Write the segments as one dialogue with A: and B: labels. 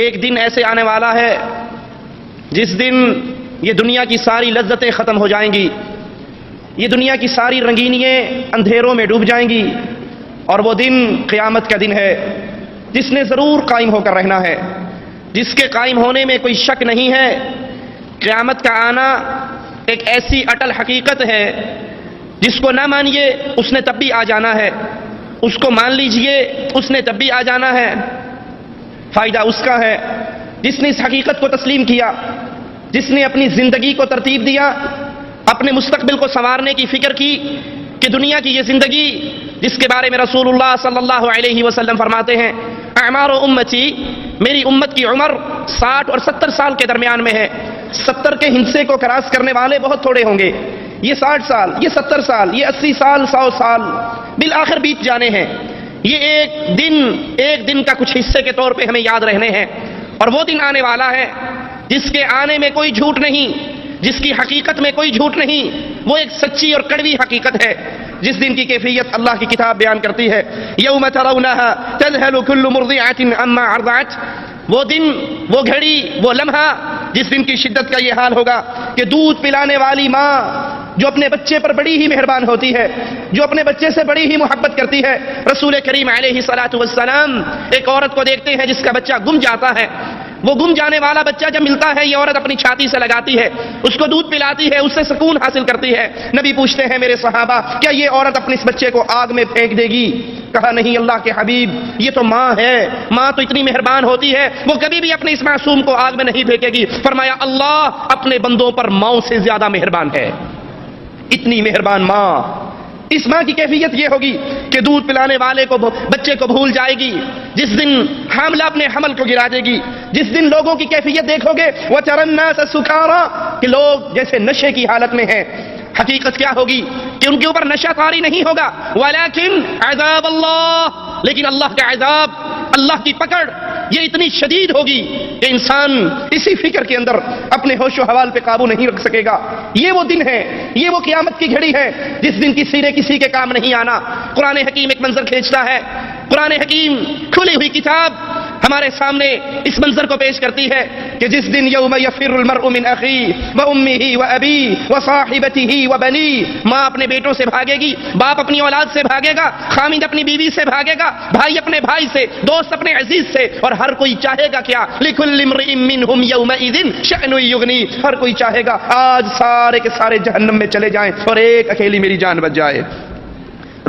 A: ایک دن ایسے آنے والا ہے جس دن یہ دنیا کی ساری لذتیں ختم ہو جائیں گی، یہ دنیا کی ساری رنگینیاں اندھیروں میں ڈوب جائیں گی، اور وہ دن قیامت کا دن ہے جس نے ضرور قائم ہو کر رہنا ہے، جس کے قائم ہونے میں کوئی شک نہیں ہے۔ قیامت کا آنا ایک ایسی اٹل حقیقت ہے جس کو نہ مانیے اس نے تب بھی آ جانا ہے، اس کو مان لیجئے اس نے تب بھی آ جانا ہے۔ فائدہ اس کا ہے جس نے اس حقیقت کو تسلیم کیا، جس نے اپنی زندگی کو ترتیب دیا، اپنے مستقبل کو سنوارنے کی فکر کی کہ دنیا کی یہ زندگی جس کے بارے میں رسول اللہ صلی اللہ علیہ وسلم فرماتے ہیں اعمار امتی، میری امت کی عمر 60 اور 70 سال کے درمیان میں ہے۔ 70 کے ہندسے کو کراس کرنے والے بہت تھوڑے ہوں گے، یہ 60 سال، یہ 70 سال، یہ 80 سال، 100 سال بالآخر بیت جانے ہیں۔ یہ ایک دن کا کچھ حصے کے طور پہ ہمیں یاد رہنے ہیں، اور وہ دن آنے والا ہے جس کے آنے میں کوئی جھوٹ نہیں، جس کی حقیقت میں کوئی جھوٹ نہیں، وہ ایک سچی اور کڑوی حقیقت ہے۔ جس دن کی کیفیت اللہ کی کتاب بیان کرتی ہے یوم ترونها تذهل كل مرضعة عما ارضعت، وہ دن، وہ گھڑی، وہ لمحہ جس دن کی شدت کا یہ حال ہوگا کہ دودھ پلانے والی ماں جو اپنے بچے پر بڑی ہی مہربان ہوتی ہے، جو اپنے بچے سے بڑی ہی محبت کرتی ہے۔ رسول کریم علیہ الصلوۃ والسلام ایک عورت کو دیکھتے ہیں جس کا بچہ گم جاتا ہے، وہ گم جانے والا بچہ جب ملتا ہے یہ عورت اپنی چھاتی سے لگاتی ہے، اس کو دودھ پلاتی ہے، اس سے سکون حاصل کرتی ہے۔ نبی پوچھتے ہیں میرے صحابہ کیا یہ عورت اپنے اس بچے کو آگ میں پھینک دے گی؟ کہا نہیں اللہ کے حبیب، یہ تو ماں ہے، ماں تو اتنی مہربان ہوتی ہے، وہ کبھی بھی اپنے اس معصوم کو آگ میں نہیں پھینکے گی۔ فرمایا اللہ اپنے بندوں پر ماؤں سے زیادہ مہربان ہے، اتنی مہربان ماں۔ اس ماں کی کیفیت یہ ہوگی کہ دودھ پلانے والے کو، بچے کو بھول جائے گی، جس دن حاملہ اپنے حمل کو گرا دے گی، جس دن لوگوں کی کیفیت دیکھو گے وَتَرَى النَّاسَ سُكَارَىٰ کہ لوگ جیسے نشے کی حالت میں ہیں۔ حقیقت کیا ہوگی کہ ان کے اوپر نشہ طاری نہیں ہوگا، وَلَكِنْ عَذَابَ اللَّهِ، لیکن اللہ کا عذاب، اللہ کی پکڑ یہ اتنی شدید ہوگی کہ انسان اسی فکر کے اندر اپنے ہوش و حوال پہ قابو نہیں رکھ سکے گا۔ یہ وہ دن ہے، یہ وہ قیامت کی گھڑی ہے جس دن کی سیرے کسی کے کام نہیں آنا۔ قرآن حکیم ایک منظر کھینچتا ہے، قرآن حکیم کھلی ہوئی کتاب ہمارے سامنے اس منظر کو پیش کرتی ہے کہ جس دن یوم یفر المرء من اخیہ وامہ وابیہ وصاحبتہ وبنیہ، ماں اپنے بیٹوں سے بھاگے گی، باپ اپنی اولاد سے بھاگے گا، خامند اپنی بیوی سے بھاگے گا، بھائی اپنے بھائی سے، دوست اپنے عزیز سے، اور ہر کوئی چاہے گا کیا؟ لکل امرئ منہم یومئذ شأن یغنی، ہر کوئی چاہے گا آج سارے کے سارے جہنم میں چلے جائیں اور ایک اکیلی میری جان بچ جائے۔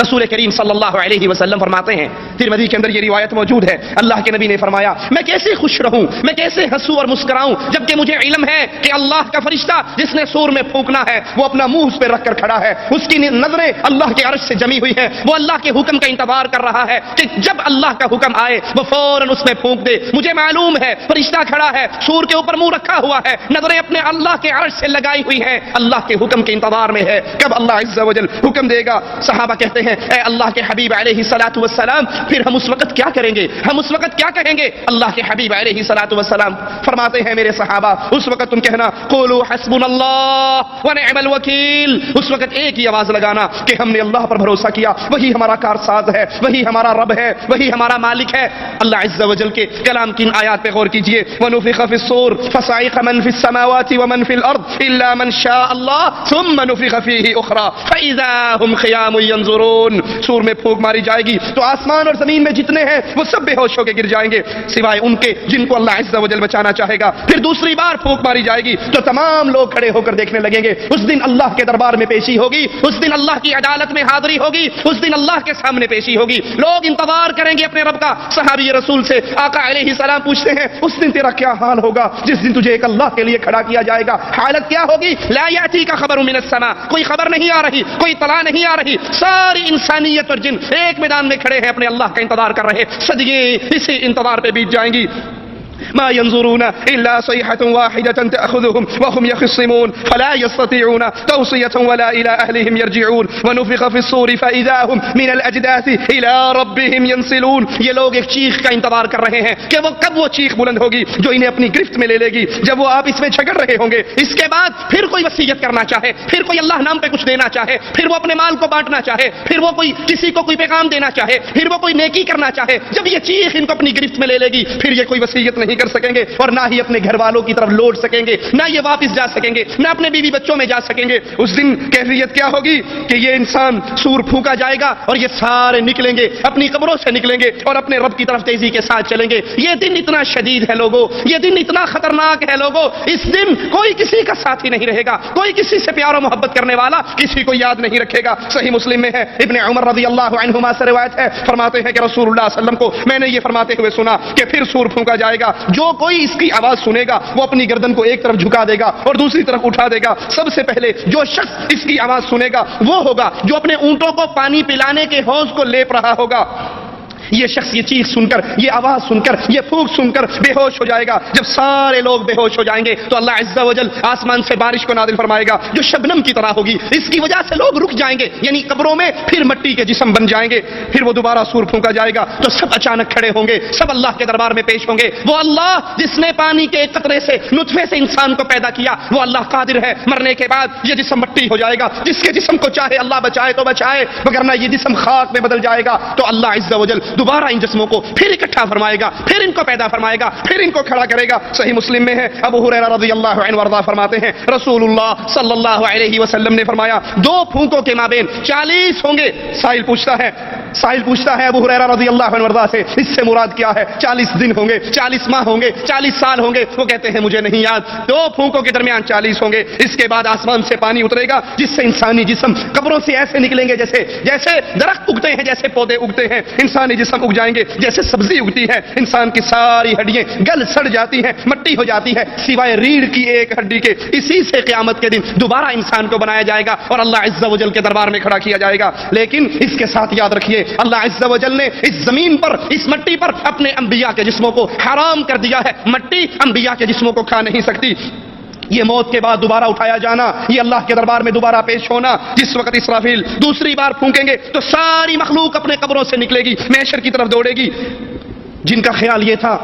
A: رسول کریم صلی اللہ علیہ وسلم فرماتے ہیں، ترمذی کے اندر یہ روایت موجود ہے، اللہ کے نبی نے فرمایا میں کیسے خوش رہوں، میں کیسے ہنسوں اور مسکراؤں جبکہ مجھے علم ہے کہ اللہ کا فرشتہ جس نے سور میں پھونکنا ہے وہ اپنا منہ اس پہ رکھ کر کھڑا ہے، اس کی نظریں اللہ کے عرش سے جمی ہوئی ہیں، وہ اللہ کے حکم کا انتظار کر رہا ہے کہ جب اللہ کا حکم آئے وہ فوراً اس میں پھونک دے۔ مجھے معلوم ہے فرشتہ کھڑا ہے، سور کے اوپر منہ رکھا ہوا ہے، نظریں اپنے اللہ کے عرش سے لگائی ہوئی ہیں، اللہ کے حکم کے انتظار میں ہے کب اللہ عز و جل حکم دے گا۔ صحابہ کہتے ہیں اے اللہ کے حبیب علیہ الصلوۃ والسلام پھر ہم اس وقت کیا کریں گے، ہم اس وقت کیا کہیں گے؟ اللہ کے حبیب علیہ الصلوۃ والسلام فرماتے ہیں میرے صحابہ اس وقت تم کہنا قولوا حسبنا اللہ ونعم الوکیل، اس وقت ایک ہی آواز لگانا کہ ہم نے اللہ پر بھروسہ کیا، وہی ہمارا کارساز ہے، وہی ہمارا رب ہے، وہی ہمارا مالک ہے۔ اللہ عز و جل کے کلام کی آیات پہ غور کیجئے، ونفخ فی الصور فصعق من فی السماوات ومن فی الارض الا من شاء اللہ ثم نفخ فیہ اخری فاذا هم قیام ینظرون، سور میں پھونک ماری جائے گی تو آسمان اور زمین میں جتنے ہیں وہ سب بے ہوش ہو کے گر جائیں گے سوائے ان کے جن کو اللہ عز و جل بچانا چاہے گا۔ پھر دوسری بار پھونک ماری جائے گی تو تمام لوگ کھڑے ہو کر دیکھنے لگیں گے۔ اس دن اللہ کے دربار میں پیشی ہوگی، اس دن اللہ کی عدالت میں حاضری ہوگی، اس دن اللہ کے سامنے پیشی ہوگی، لوگ انتظار کریں گے اپنے رب کا۔ صحابی رسول سے آقا علیہ السلام پوچھتے ہیں اس دن تیرا کیا حال ہوگا جس دن تجھے ایک اللہ کے لیے کھڑا کیا جائے گا؟ حالت کیا ہوگی؟ لا یاتی کا خبر من السماء، کوئی خبر نہیں آ رہی، کوئی اطلاع نہیں آ رہی، ساری انسانیت اور جن ایک میدان میں کھڑے ہیں اپنے اللہ کا انتظار کر رہے، صدیے اسی انتظار پہ بیت جائیں گی۔ ما ينظرون إلا صيحة واحدة تأخذهم وهم يخصمون فلا يستطيعون توصية ولا إلى أهلهم يرجعون ونفخ في الصور فإذا هم من الأجداث إلى ربهم ينسلون۔ یہ لوگ ایک چیخ کا انتظار کر رہے ہیں کہ وہ کب وہ چیخ بلند ہوگی جو انہیں اپنی گرفت میں لے لے گی، جب وہ آپس میں جھگڑ رہے ہوں گے۔ اس کے بعد پھر کوئی وصیت کرنا چاہے، پھر کوئی اللہ نام پہ کچھ دینا چاہے، پھر وہ اپنے مال کو بانٹنا چاہے، پھر وہ کوئی کسی کو کوئی پیغام دینا چاہے، پھر وہ کوئی نیکی کرنا چاہے، جب یہ چیخ ان کو اپنی گرفت میں لے لے گی پھر یہ کوئی وصیت نہیں نہیں کر سکیں گے اور نہ ہی اپنے گھر والوں کی طرف لوٹ سکیں گے، نہ یہ واپس جا سکیں گے، نہ اپنے بیوی بچوں میں جا سکیں گے۔ اس دن کیفیت کیا ہوگی کہ یہ انسان سور پھونکا جائے گا اور یہ سارے نکلیں گے، اپنی قبروں سے نکلیں گے اور اپنے رب کی طرف تیزی کے ساتھ چلیں گے۔ یہ دن اتنا شدید ہے لوگوں، یہ دن اتنا خطرناک ہے لوگوں، اس دن کوئی کسی کا ساتھی نہیں رہے گا، کوئی کسی سے پیار و محبت کرنے والا کسی کو یاد نہیں رکھے گا۔ صحیح مسلم میں ہے، ابن عمر رضی اللہ عنہما سے روایت ہے، فرماتے ہیں کہ رسول اللہ صلی اللہ علیہ وسلم کو میں نے یہ فرماتے ہوئے سنا کہ پھر سور پھونکا جائے گا، جو کوئی اس کی آواز سنے گا وہ اپنی گردن کو ایک طرف جھکا دے گا اور دوسری طرف اٹھا دے گا۔ سب سے پہلے جو شخص اس کی آواز سنے گا وہ ہوگا جو اپنے اونٹوں کو پانی پلانے کے حوض کو لیپ رہا ہوگا۔ یہ شخص یہ چیخ سن کر، یہ آواز سن کر، یہ پھونک سن کر بے ہوش ہو جائے گا۔ جب سارے لوگ بے ہوش ہو جائیں گے تو اللہ عز و جل آسمان سے بارش کو نازل فرمائے گا جو شبنم کی طرح ہوگی، اس کی وجہ سے لوگ رک جائیں گے، یعنی قبروں میں پھر مٹی کے جسم بن جائیں گے۔ پھر وہ دوبارہ سور پھونکا جائے گا تو سب اچانک کھڑے ہوں گے، سب اللہ کے دربار میں پیش ہوں گے۔ وہ اللہ جس نے پانی کے ایک قطرے سے، نطفے سے انسان کو پیدا کیا، وہ اللہ قادر ہے مرنے کے بعد یہ جسم مٹی ہو جائے گا۔ جس کے جسم کو چاہے اللہ بچائے تو بچائے، وگرنہ یہ جسم خاک میں بدل جائے گا۔ تو اللہ عز و جل دوبارہ ان جسموں کو پھر اکٹھا فرمائے گا، پھر ان کو پیدا فرمائے گا، پھر ان کو کھڑا کرے گا۔ صحیح مسلم میں ہے، ابو ہریرہ رضی اللہ عنہ وارضہ فرماتے ہیں رسول اللہ صلی اللہ علیہ وسلم نے فرمایا 2 پھونکوں کے مابین 40 ہوں گے۔ سائل پوچھتا ہے ابو ہریرہ رضی اللہ عنہ وارضہ سے اس سے مراد کیا ہے؟ 40 دن ہوں گے، 40 ماہ ہوں گے، 40 سال ہوں گے؟ وہ کہتے ہیں مجھے نہیں یاد۔ 2 پھونکوں کے درمیان 40 ہوں گے۔ اس کے بعد آسمان سے پانی اترے گا جس سے انسانی جسم قبروں سے ایسے نکلیں گے جیسے درخت اگتے ہیں، جیسے پودے اگتے ہیں، انسانی جسم اگ جائیں گے جیسے سبزی اگتی ہے۔ انسان کی ساری ہڈیاں گل سڑ جاتی ہیں، مٹی ہو جاتی ہے سوائے ریڑھ کی ایک ہڈی کے۔ اسی سے قیامت کے دن دوبارہ انسان کو بنایا جائے گا اور اللہ عز و جل کے دربار میں کھڑا کیا جائے گا۔ لیکن اس کے ساتھ یاد رکھیے اللہ عز و جل نے اس زمین پر، اس مٹی پر اپنے انبیاء کے جسموں کو حرام کر دیا ہے۔ مٹی انبیاء کے جسموں کو کھا نہیں سکتی۔ یہ موت کے بعد دوبارہ اٹھایا جانا، یہ اللہ کے دربار میں دوبارہ پیش ہونا، جس وقت اسرافیل دوسری بار پھونکیں گے تو ساری مخلوق اپنے قبروں سے نکلے گی، محشر کی طرف دوڑے گی۔ جن کا خیال یہ تھا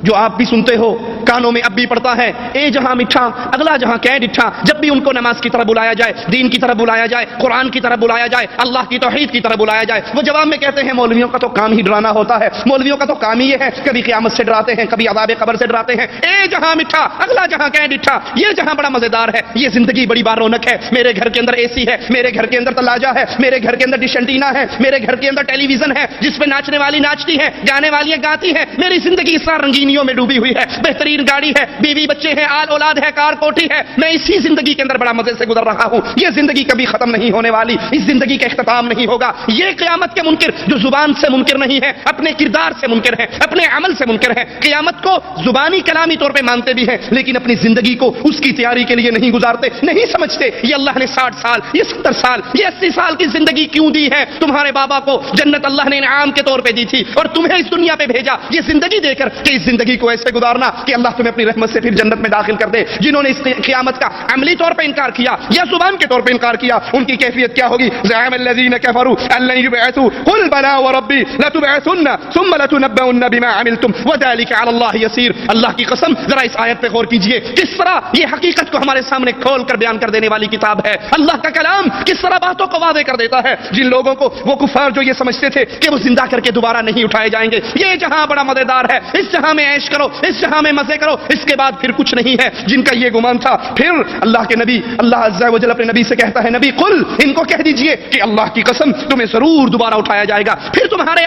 A: جو آپ بھی سنتے ہو، کانوں میں اب بھی پڑتا ہے، اے جہاں مٹھا اگلا جہاں کہ ڈٹھا، جب بھی ان کو نماز کی طرف بلایا جائے، دین کی طرف بلایا جائے، قرآن کی طرف بلایا جائے، اللہ کی توحید کی طرف بلایا جائے، وہ جواب میں کہتے ہیں مولویوں کا تو کام ہی ڈرانا ہوتا ہے، مولویوں کا تو کام ہی یہ ہے، کبھی قیامت سے ڈراتے ہیں، کبھی عذاب قبر سے ڈراتے ہیں۔ اے جہاں مٹھا اگلا جہاں کہ ڈٹھا، یہ جہاں بڑا مزیدار ہے، یہ زندگی بڑی بار رونق ہے، میرے گھر کے اندر اے سی ہے، میرے گھر کے اندر تلاجہ ہے، میرے گھر کے اندر ڈش اینٹینا ہے، میرے گھر کے اندر ٹیلی ویژن ہے جس پہ ناچنے والی ناچتی ہے، گانے والیاں گاتی ہیں، میری زندگی اس طرح رنگینیوں میں ڈوبی ہوئی ہے، بہترین گاڑی ہے، بیوی بچے ہیں، آل اولاد ہے، کار کوٹھی ہے، میں اسی زندگی کے اندر بڑا مزے سے گزر رہا ہوں۔ یہ زندگی کبھی ختم نہیں ہونے والی، اس زندگی کا اختتام نہیں ہوگا۔ یہ قیامت کے منکر جو زبان سے منکر نہیں ہے، اپنے کردار سے منکر ہے، اپنے عمل سے منکر ہے، قیامت کو زبانی کلامی طور پہ مانتے بھی ہیں لیکن اپنی زندگی کو اس کی تیاری کے لیے نہیں گزارتے، نہیں سمجھتے یہ اللہ نے 60 سال، یہ 70 سال، یہ 80 سال کی زندگی کیوں دی ہے؟ تمہارے بابا کو جنت اللہ نے انعام کے طور پہ دی تھی اور تمہیں اس دنیا پہ بھیجا یہ زندگی دے کر کہ اس زندگی کو ایسے گزارنا کہ اللہ تمہیں اپنی رحمت سے پھر جنت میں داخل کر دے۔ جنہوں نے اس قیامت کا عملی طور پہ انکار کیا یا زبان کے طور پہ انکار کیا، ان کی کیفیت کیا ہوگی؟ زعم الذین کفروا ان لن یبعثوا قل بلی وربی لتبعثن ثم لتنبؤن بما عملتم وذلک علی اللہ یسیر۔ اللہ کی قسم ذرا اس آیت پہ غور کیجئے، کس طرح یہ حقیقت کو ہمارے سامنے کھول کر بیان کر دینے والی کتاب ہے۔ اللہ کا کلام کس طرح باتوں کو واضح کر دیتا ہے۔ جن لوگوں کو، وہ کفار جو یہ سمجھتے تھے کہ وہ زندہ کر کے دوبارہ نہیں اٹھائے جائیں گے، یہ جہاں بڑا مزیدار ہے، اس جہاں میں عیش کرو، اس جہاں میں مزے کرو، اس کے بعد پھر کچھ نہیں ہے، جن کا یہ گمان تھا۔ پھر اللہ کے نبی، اللہ عز و جل اپنے نبی سے کہتا ہے نبی قل، ان کو کہہ دیجئے کہ اللہ کی قسم تمہیں ضرور دوبارہ اٹھایا جائے گا، پھر تمہارے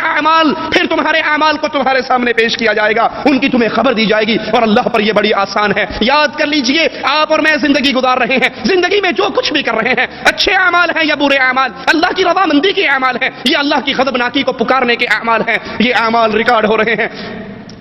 A: اعمال کو تمہارے سامنے پیش کیا جائے گا، ان کی تمہیں خبر دی جائے گی، اور اللہ پر یہ بڑی آسان ہے۔ یاد کر لیجئے آپ اور میں زندگی گزار رہے ہیں، زندگی میں جو کچھ بھی کر رہے ہیں، اچھے اعمال ہیں یا برے اعمال، اللہ کی رضامندی کے اعمال ہیں یا اللہ کی غضبناکی کو پکارنے کے اعمال ہیں، یہ اعمال ریکارڈ ہو رہے ہیں۔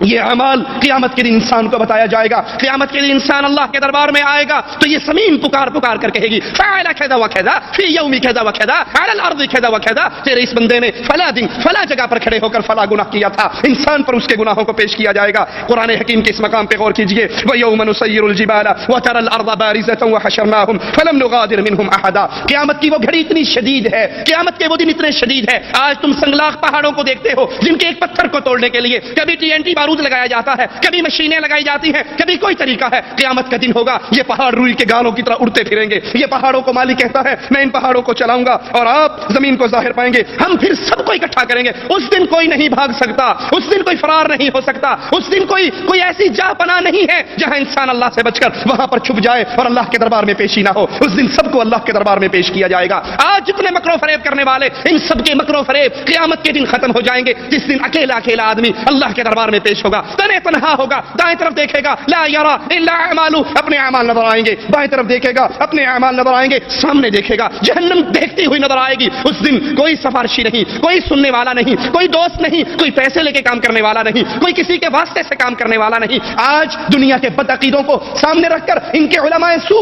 A: یہ اعمال قیامت کے دن انسان کو بتایا جائے گا۔ قیامت کے دن انسان اللہ کے دربار میں آئے گا تو یہ زمین پکار پکار کر کہے گی فعل کذا وکذا فی یوم کذا وکذا علی الارض کذا وکذا، تیرے اس بندے نے فلاں دن فلاں جگہ پر کھڑے ہو کر فلاں گناہ کیا تھا۔ انسان پر اس کے گناہوں کو پیش کیا جائے گا۔ قرآن حکیم کے اس مقام پہ غور کیجئے، وَيَوْمَ نُسَيِّرُ الْجِبَالَ وَتَرَى الْأَرْضَ بَارِزَةً وَحَشَرْنَاهُمْ فَلَمْ نُغَادِرْ مِنْهُمْ أَحَدًا۔ قیامت کی وہ گھڑی اتنی شدید ہے، قیامت کے وہ دن اتنے شدید ہے، آج تم سنگلاخ پہاڑوں کو دیکھتے ہو جن کے ایک پتھر کو توڑنے کے لیے کبھی TNT بارود لگایا جاتا ہے، کبھی مشینیں لگائی جاتی ہیں، کبھی کوئی طریقہ ہے. قیامت کا دن ہوگا، یہ پہاڑ روئی کے گالوں کی طرح اڑتے پھریں گے. یہ پہاڑوں کو مالک کہتا ہے میں ان پہاڑوں کو چلاؤں گا اور آپ زمین کو ظاہر پائیں گے. ہم پھر سب کو اکٹھا کریں گے. اس دن کوئی نہیں بھاگ سکتا، اس دن کوئی فرار نہیں ہو سکتا. اس دن کوئی ایسی جا پناہ نہیں ہے جہاں انسان اللہ سے بچ کر وہاں پر چھپ جائے اور اللہ کے دربار میں پیشی نہ ہو. اس دن سب کو اللہ کے دربار میں پیش کیا جائے گا. آج جتنے مکر و فریب کرنے والے، ان سب کے مکر و فریب قیامت کے دن ختم ہو جائیں گے، جس دن اکیلا اکیلا آدمی اللہ کے دربار میں پیش ہوگا، تنے تنہا ہوگا. دائیں طرف دیکھے گا لا یرا الا اعمالہ، اپنے اعمال نظر آئیں گے. بائیں طرف دیکھے گا اپنے اعمال نظر آئیں گے. سامنے دیکھے گا جہنم دیکھتی ہوئی نظر آئے گی. اس دن کوئی سفارشی نہیں، کوئی سننے والا نہیں، کوئی دوست نہیں، کوئی پیسے لے کے کام کرنے والا نہیں، کوئی کسی کے واسطے سے کام کرنے والا نہیں. آج دنیا کے بد عقیدوں کو سامنے رکھ کر ان کے علماء سو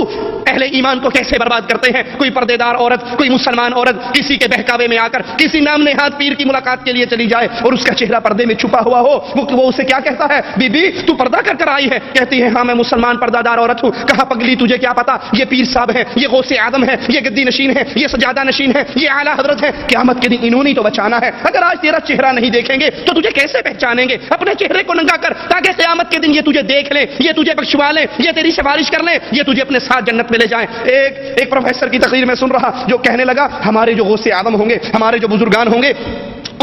A: اہل ایمان کو کیسے برباد کرتے ہیں. کوئی پردے دار عورت، کوئی مسلمان عورت کسی کے بہکاوے میں آ کر کسی نام نہاد پیر کی ملاقات کے لیے چلی جائے اور اس کا چہرہ پردے میں چھپا ہوا ہو، وہ اسے کیا کہتا ہے؟ بی بی تو پردہ کر کر آئی ہے؟ کہتی ہے ہاں میں مسلمان پردہ دار عورت ہوں. کہا پگلی تجھے کیا پتا یہ پیر صاحب ہے، یہ غوث اعظم ہے، یہ گدی نشین ہے، یہ سجادہ نشین ہے، یہ اعلیٰ حضرت ہے. قیامت کے دن انہوں نے تو بچانا ہے. اگر آج تیرا چہرہ نہیں دیکھیں گے تو تجھے کیسے پہچانیں گے؟ اپنے چہرے کو ننگا کر تاکہ قیامت کے دن یہ تجھے دیکھ لیں، یہ تجھے بخشوا لیں، یہ تیری سفارش کر لیں، یہ تجھے اپنے ساتھ جنت میں لے جائیں. ایک پروفیسر کی تقریر میں سن رہا جو کہنے لگا ہمارے جو غوث اعظم ہوں گے، ہمارے جو بزرگان ہوں گے،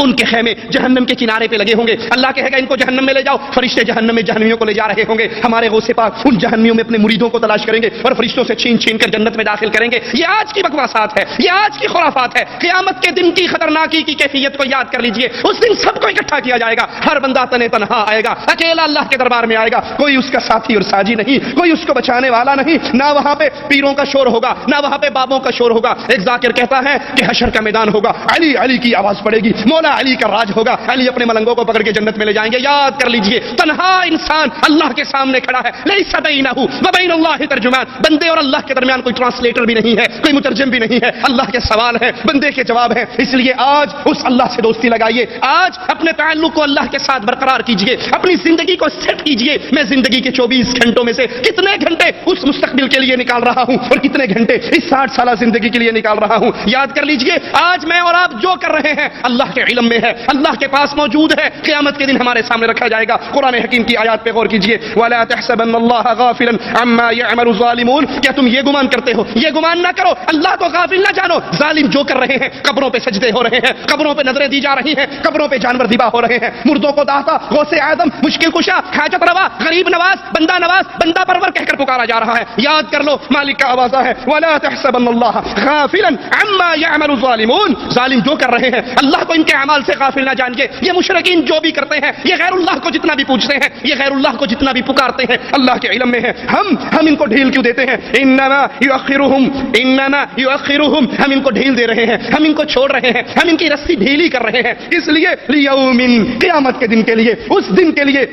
A: ان کے خیمے جہنم کے کنارے پہ لگے ہوں گے. اللہ کہے گا ان کو جہنم میں لے جاؤ. فرشتے جہنم میں جہنمیوں کو لے جا رہے ہوں گے. ہمارے غوث پاک ان جہنمیوں میں اپنے مریدوں کو تلاش کریں گے اور فرشتوں سے چھین چھین کر جنت میں داخل کریں گے. یہ آج کی بکواسات ہے، یہ آج کی خرافات ہے. قیامت کے دن کی خطرناکی کی کیفیت کو یاد کر لیجئے. اس دن سب کو اکٹھا کیا جائے گا. ہر بندہ تنے تنہا آئے گا، اکیلا اللہ کے دربار میں آئے گا. کوئی اس کا ساتھی اور ساجی نہیں، کوئی اس کو بچانے والا نہیں. نہ وہاں پہ پیروں کا شور ہوگا، نہ وہاں پہ بابوں کا شور ہوگا. ایک ذاکر کہتا ہے کہ حشر کا میدان ہوگا، علی علی کی آواز پڑے گی، مولا علی کا راج ہوگا. علی اپنے ملنگوں کو پکڑ کے جنت میں لے جائیں گے. یاد کر لیجئے تنہا انسان اللہ کے سامنے کھڑا ہے. لیس بینہ و بین اللہ ترجمان، بندے اور اللہ کے درمیان کوئی ٹرانسلیٹر بھی نہیں ہے، کوئی مترجم بھی نہیں ہے. اللہ کے سوال ہیں، بندے کے جواب ہیں. اس لیے آج اس اللہ سے دوستی لگائیے. آج اپنے تعلق کو اللہ کے ساتھ برقرار کیجئے. اپنی زندگی کو سیٹ کیجئے. میں زندگی کے 24 گھنٹوں میں سے کتنے گھنٹے اس مستقبل کے لیے نکال رہا ہوں اور کتنے گھنٹے اس 60 سالہ زندگی کے لیے نکال رہا ہوں. یاد کر لیجئے آج میں اور آپ جو کر رہے ہیں اللہ کے علم میں ہے، اللہ کے پاس موجود ہے. قیامت کے دن ہمارے سامنے رکھا جائے گا. قرآن حکیم کی آیات پہ غور کیجئے. وَلَا تَحْسَبَنَّ اللَّهَ غَافِلًا عَمَّا يَعْمَلُ الظَّالِمُونَ، کیا تم یہ گمان کرتے ہو؟ یہ گمان نہ کرو، اللہ کو غافل نہ جانو. ظالم جو کر رہے ہیں، قبروں پہ سجدے ہو رہے ہیں، قبروں پہ نظریں دی جا رہی ہیں، قبروں پہ جانور ذبح ہو رہے ہیں، مردوں کو داتا، غوث اعظم، مشکل کشا، حاجت روا، غریب نواز، بندہ نواز، بندہ پرور کہہ کر پکارا جا رہا ہے. یاد کر لو مالک کا آوازہ ہے وَلَا تَحْسَبَنَّ اللَّهَ غَافِلًا عَمَّا يَعْمَلُ الظَّالِمُونَ. ظالم جو کر رہے ہیں اللہ کو ان کے اعمال سے غافل نہ جانیے. یہ مشرکین جو بھی کرتے ہیں، یہ غیر اللہ کو جتنا بھی پوچھتے ہیں، یہ غیر اللہ کو جتنا بھی پکارتے ہیں، اللہ کے علم میں ہے. ہم ان کو ڈھیل کیوں دیتے ہیں؟ انما یؤخرہم، ہم ان کو ڈھیل دے رہے ہیں، ہم ان کو چھوڑ رہے ہیں، ہم ان کی رسی ڈھیلی کر رہے ہیں. اس لیے لیوم، قیامت کے دن کے لیے، اس دن کے لیے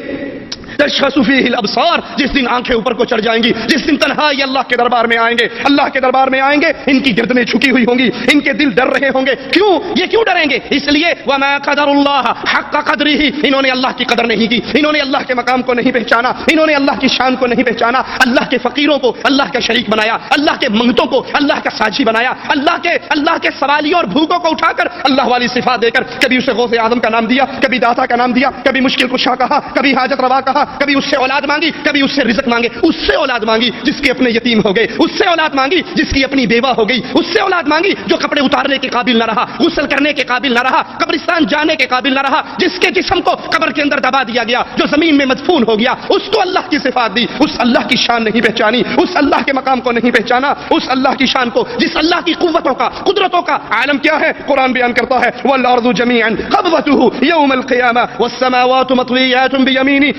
A: تشخص فیہ الابصار، جس دن آنکھیں اوپر کو چڑھ جائیں گی، جس دن تنہائی اللہ کے دربار میں آئیں گے، اللہ کے دربار میں آئیں گے. ان کی گردنیں جھکی ہوئی ہوں گی، ان کے دل ڈر رہے ہوں گے. کیوں؟ یہ کیوں ڈریں گے؟ اس لیے وما قدر اللہ حق قدرہ، انہوں نے اللہ کی قدر نہیں کی، انہوں نے اللہ کے مقام کو نہیں پہچانا، انہوں نے اللہ کی شان کو نہیں پہچانا. اللہ کے فقیروں کو اللہ کا شریک بنایا، اللہ کے منگتوں کو اللہ کا ساجی بنایا، اللہ کے سوالیوں اور بھوکوں کو اٹھا کر اللہ والی صفات دے کر کبھی اسے غوث اعظم کا نام دیا، کبھی داتا کا نام دیا، کبھی مشکل کشا کہا، کبھی حاجت روا کہا، کبھی اس سے اولاد مانگی، کبھی اس سے رزق مانگے. اس سے اولاد مانگی جس کے اپنے یتیم ہو گئے، اس سے اولاد مانگی جس کی اپنی بیوہ ہو گئی، اس سے اولاد مانگی جو کپڑے اتارنے کے قابل نہ رہا، غسل کرنے کے قابل نہ رہا، قبرستان جانے کے قابل نہ رہا، جس کے جسم کو قبر کے اندر دبا دیا گیا، جو زمین میں مدفون ہو گیا. اس کو اللہ کی صفات دی، اس اللہ کی شان نہیں پہچانی، اس اللہ کے مقام کو نہیں پہچانا، اس اللہ کی شان کو جس اللہ کی قوتوں کا، قدرتوں کا عالم کیا ہے. قرآن بیان کرتا ہے والارض جميعا قبضته يوم القيامة والسماوات مطويات بيمينه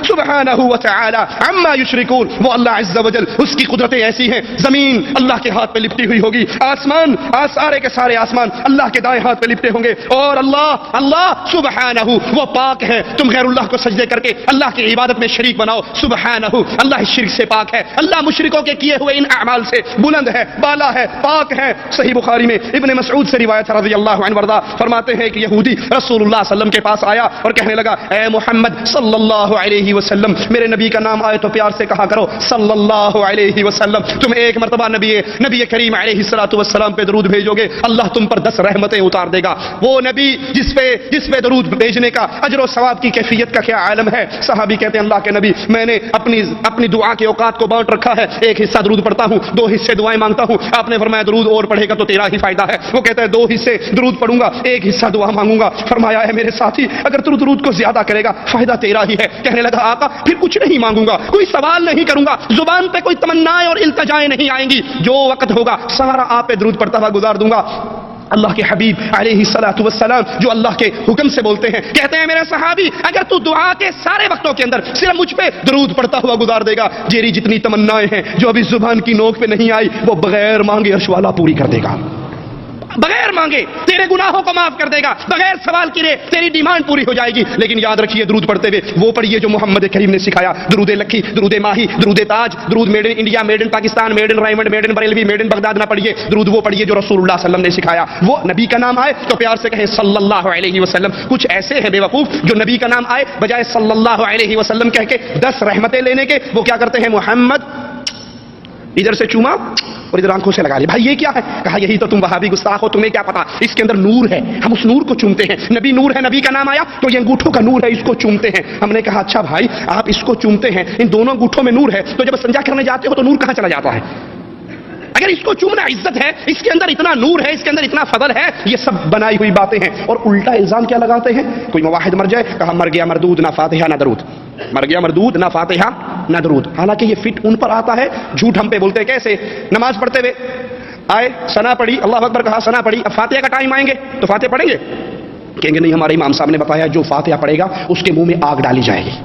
A: سبحانہ وتعالی عما یشرکون. وہ اللہ عز و جل، اس کی قدرتیں ایسی ہیں. زمین اللہ کے ہاتھ پہ لپٹی ہوئی ہوگی، آسمان، سارے کے سارے آسمان اللہ کے دائیں ہاتھ پہ لپٹے ہوں گے. اور اللہ سبحانہ، وہ پاک ہے. تم غیر اللہ کو سجدے کر کے اللہ کی عبادت میں شریک بناؤ. سبحانہ، اللہ اس شرک سے پاک ہے، اللہ مشرکوں کے کیے ہوئے ان اعمال سے بلند ہے، بالا ہے، پاک ہے. صحیح بخاری میں ابن مسعود سے روایت رضی اللہ عنہ وارضا فرماتے ہیں کہ یہودی رسول اللہ صلی اللہ علیہ وسلم کے پاس آیا اور کہنے لگا اے محمد محمد صلی اللہ علیہ وسلم. میرے نبی کا نام آئے تو پیار سے کہا کرو صلی اللہ علیہ وسلم. تم ایک مرتبہ نبی کریم علیہ الصلوۃ والسلام پہ درود بھیجو گے, اللہ تم پر 10 رحمتیں اتار دے گا. وہ نبی جس پہ درود بھیجنے کا اجر و ثواب کی کیفیت کا کیا عالم ہے. صحابی کہتے ہیں اللہ کے نبی, میں نے اپنی دعا کے اوقات کو بانٹ رکھا ہے, ایک حصہ درود پڑھتا ہوں, 2 حصے دعائیں مانگتا ہوں. آپ نے فرمایا درود اور پڑھے گا تو تیرا ہی فائدہ ہے. وہ کہتا ہے 2 حصے درود پڑھوں گا, 1 حصہ دعا مانگوں گا. فرمایا ہے میرے ساتھی, اگر تو درود کو زیادہ کرے گا فائدہ تیرا ہی ہے. کہنے لگا آقا پھر کچھ نہیں مانگوں گا, کوئی سوال نہیں کروں گا, زبان پہ کوئی تمنائیں اور التجائیں نہیں آئیں گی, جو وقت ہوگا سارا آپ پہ درود پڑھتا ہوا گزار دوں گا. اللہ کے حبیب علیہ الصلوۃ والسلام جو اللہ کے حکم سے بولتے ہیں, کہتے ہیں میرے صحابی اگر تو دعا کے سارے وقتوں کے اندر صرف مجھ پہ درود پڑھتا ہوا گزار دے گا, تیری جتنی تمنائیں ہیں جو ابھی زبان کی نوک پہ نہیں آئی وہ بغیر مانگے عرش والا پوری کر دے گا. بغیر مانگے تیرے گناہوں کو معاف کر دے گا, بغیر سوال کیے تیری ڈیمانڈ پوری ہو جائے گی. لیکن یاد رکھیے درود پڑھتے ہوئے وہ پڑھیے جو محمد کریم نے سکھایا. درود لکھی, درود ماہی, درود تاج, درود made in India, made in Pakistan, made in Raiwind, made in Barelvi, made in Baghdad نہ پڑھیے. درود وہ پڑھیے جو رسول اللہ صلی اللہ علیہ وسلم نے سکھایا. وہ نبی کا نام آئے تو پیار سے کہیں صلی اللہ علیہ وسلم. کچھ ایسے ہیں بے وقوف جو نبی کا نام آئے بجائے صلی اللہ علیہ وسلم کہہ کے 10 رحمتیں لینے کے وہ کیا کرتے ہیں, محمد ادھر سے چوما اور ادھر آنکھوں سے لگا لی. بھائی یہ کیا ہے؟ کہا یہی تو تم وہابی گستاخ ہو, تمہیں کیا پتا, اس کے اندر نور ہے, ہم اس نور کو چومتے ہیں. نبی نور ہے, نبی کا نام آیا تو یہ انگوٹھوں کا نور ہے, اس کو چومتے ہیں. ہم نے کہا اچھا بھائی آپ اس کو چومتے ہیں, ان دونوں انگوٹھوں میں نور ہے, تو جب سنجا کرنے جاتے ہو تو نور کہاں چلا جاتا ہے؟ اگر اس کو چومنا عزت ہے, اس کے اندر اتنا نور ہے, اس کے اندر اتنا فضل ہے, یہ سب بنائی ہوئی باتیں ہیں. اور الٹا الزام کیا لگاتے ہیں, کوئی موحد مر جائے, کہا مر گیا مردود, نہ فاتحہ نہ درود, مر گیا مردود, نہ فاتحہ نہ درود. حالانکہ یہ فٹ ان پر آتا ہے, جھوٹ ہم پہ بولتے ہیں. کیسے؟ نماز پڑھتے ہوئے آئے, ثنا پڑھی, اللہ اکبر کہا, ثنا پڑھی, اب فاتحہ کا ٹائم آئیں گے تو فاتحہ پڑھیں گے؟ کہیں گے نہیں, ہمارے امام صاحب نے بتایا جو فاتحہ پڑھے گا اس کے منہ میں آگ ڈالی جائے گی.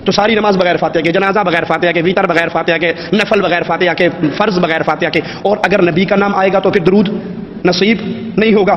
A: تو ساری نماز بغیر فاتحہ کے, جنازہ بغیر فاتحہ کے, ویتر بغیر فاتحہ کے, نفل بغیر فاتحہ کے, فرض بغیر فاتحہ کے. اور اگر نبی کا نام آئے گا تو پھر درود نصیب نہیں ہوگا.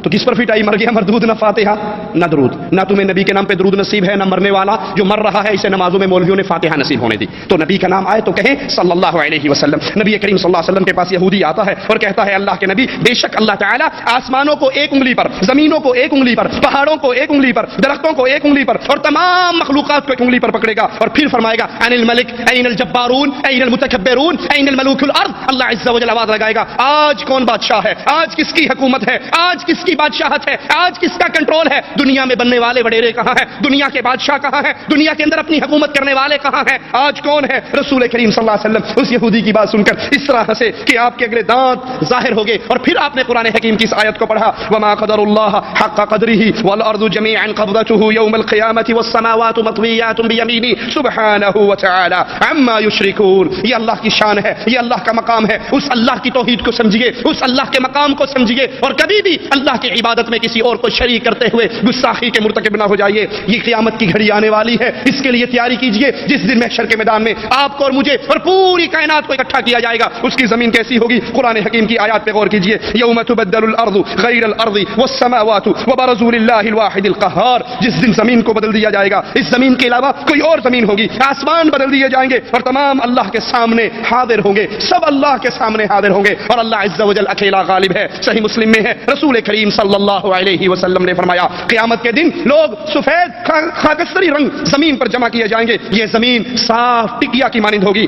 A: تو کس پر فٹ آئی, مر گیا مردود, نہ فاتحہ نہ درود. نہ تمہیں نبی کے نام پہ درود نصیب ہے, نہ مرنے والا جو مر رہا ہے اسے نمازوں میں مولویوں نے فاتحہ نصیب ہونے دی. تو نبی کا نام آئے تو کہیں صلی اللہ علیہ وسلم. نبی کریم صلی اللہ علیہ وسلم کے پاس یہودی آتا ہے اور کہتا ہے اللہ کے نبی بے شک اللہ تعالیٰ آسمانوں کو 1 انگلی پر, زمینوں کو 1 انگلی پر, پہاڑوں کو 1 انگلی پر, درختوں کو 1 انگلی پر اور تمام مخلوقات کو 1 انگلی پر پکڑے گا اور پھر فرمائے گا ان الملک این الجبارون این المتکبرون این الملوک الارض. اللہ عز و جل آواز لگائے گا آج کون بادشاہ ہے, آج کس کی حکومت ہے, آج کس کی بادشاہت ہے, آج کس کا کنٹرول ہے, دنیا میں بننے والے وڈیرے کہاں ہیں, دنیا کے بادشاہ کہاں ہیں, دنیا کے اندر اپنی حکومت کرنے والے کہاں ہیں, آج کون ہے؟ رسول کریم صلی اللہ علیہ وسلم اس یہودی کی بات سن کر اس طرح سے کہ آپ کے اگلے دانت ظاہر ہو گئے. اور پھر آپ نے قرآن حکیم کی اس آیت کو پڑھا, وما قدر اللہ حق قدره والارض جميعا قبضته يوم القيامة والسماوات مطويات بيمينه سبحانه وتعالى عما يشركون. یہ اللہ کی شان ہے, یہ اللہ کا مقام ہے. اس اللہ کی توحید کو سمجھیے, اس اللہ کے مقام کو سمجھیے اور کبھی بھی اللہ کی عبادت میں کسی اور کو شریک کرتے ہوئے گستاخی کے مرتکب نہ ہو جائیے. یہ قیامت کی گھڑی آنے والی ہے, اس کے لیے تیاری کیجئے. جس دن محشر کے میدان میں آپ کو اور مجھے اور پوری کائنات کو اکٹھا کیا جائے گا, اس کی زمین کیسی ہوگی؟ قرآن حکیم کی آیات پہ غور کیجئے. یوم تبدل الارض غیر الارض والسماوات وبرزوا للہ الواحد القہار. جس دن زمین کو بدل دیا جائے گا, اس زمین کے علاوہ کوئی اور زمین ہوگی, آسمان بدل دیے جائیں گے اور تمام اللہ کے سامنے حاضر ہوں گے, سب اللہ کے سامنے حاضر ہوں گے اور اللہ عز و جل اکیلا غالب ہے. صحیح مسلم میں ہے, رسول کریم صلی اللہ علیہ وسلم نے فرمایا قیامت کے دن لوگ سفید خاکستری رنگ زمین پر جمع کیے جائیں گے. یہ زمین صاف ٹکیا کی مانند ہوگی.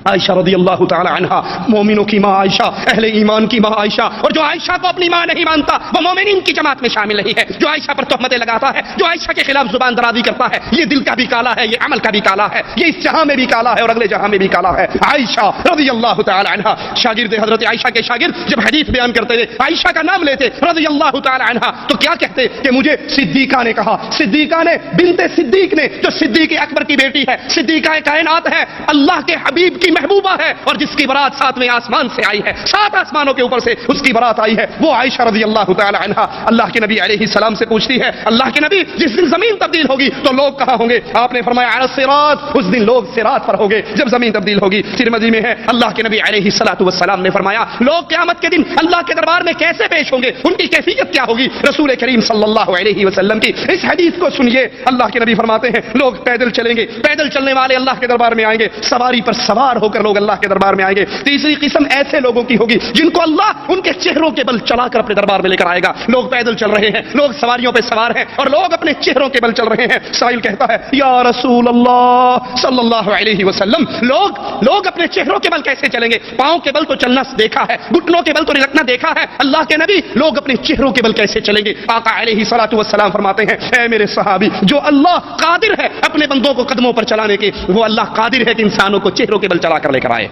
A: عائشہ رضی اللہ تعالی عنہا, مومنوں کی ماں عائشہ, اہل ایمان کی ماں عائشہ, اور جو عائشہ کو اپنی ماں نہیں مانتا وہ مومنین کی جماعت میں شامل نہیں ہے. جو عائشہ پر تہمتیں لگاتا ہے, جو عائشہ کے خلاف زبان درازی کرتا ہے, یہ دل کا بھی کالا ہے, یہ عمل کا بھی کالا ہے, یہ اس جہاں میں بھی کالا ہے اور اگلے جہاں میں بھی کالا ہے. عائشہ رضی اللہ تعالی عنہا, شاگرد حضرت عائشہ کے شاگرد جب حدیث بیان کرتے ہوئے عائشہ کا نام لیتے رضی اللہ تعالی عنہا تو کیا کہتے کہ مجھے صدیقہ نے کہا, صدیقہ نے, بنت صدیق نے, جو صدیق اکبر کی بیٹی ہے, صدیقہ کائنات ہے, اللہ کے حبیب کی محبوبہ ہے اور جس کی برات 7ویں آسمان سے آئی ہے, 7 آسمانوں کے اوپر سے اس کی برات آئی ہے, وہ عائشہ رضی اللہ تعالی عنہا اللہ کے نبی علیہ السلام سے پوچھتی ہے اللہ کے نبی جس دن زمین تبدیل ہوگی تو لوگ کہاں ہوں گے؟ آپ نے فرمایا علی الصراط, اس دن لوگ صراط پر ہوں گے جب زمین تبدیل ہوگی. ترمذی میں ہے اللہ کے نبی علیہ السلام نے فرمایا لوگ قیامت کے دن اللہ کے دربار میں کیسے پیش ہوں گے, ان کی کیفیت کیا ہوگی؟ رسول کریم صلی اللہ علیہ وسلم کی اس حدیث کو سنیے. اللہ کے نبی فرماتے ہیں لوگ پیدل چلیں گے, پیدل چلنے والے اللہ کے دربار میں آئیں گے, سواری پر سوار ہو کر لوگ اللہ کے دربار میں آئیں گے۔ تیسری قسم ایسے لوگوں کی ہوگی جن کو اللہ ان کے چہروں کے بل چلا کر اپنے دربار میں لے کر آئے گا۔ لوگ پیدل چل رہے ہیں، لوگ سواریوں پہ سوار ہیں اور لوگ اپنے چہروں کے بل چل رہے ہیں۔ سائل کہتا ہے یا رسول اللہ صلی اللہ علیہ وسلم، لوگ اپنے چہروں کے بل کیسے چلیں گے؟ پاؤں کے بل تو چلنا دیکھا ہے، گھٹنوں کے بل تو لٹکنا دیکھا ہے، اللہ کے نبی لوگ اپنے چہروں کے بل کیسے چلیں گے؟ آقا علیہ الصلوۃ والسلام فرماتے ہیں اے میرے صحابی، جو اللہ قادر ہے اپنے بندوں کو قدموں پر چلانے کے، وہ اللہ قادر ہے کہ انسانوں کو چہروں کے بل چلا کر لے کر آئے۔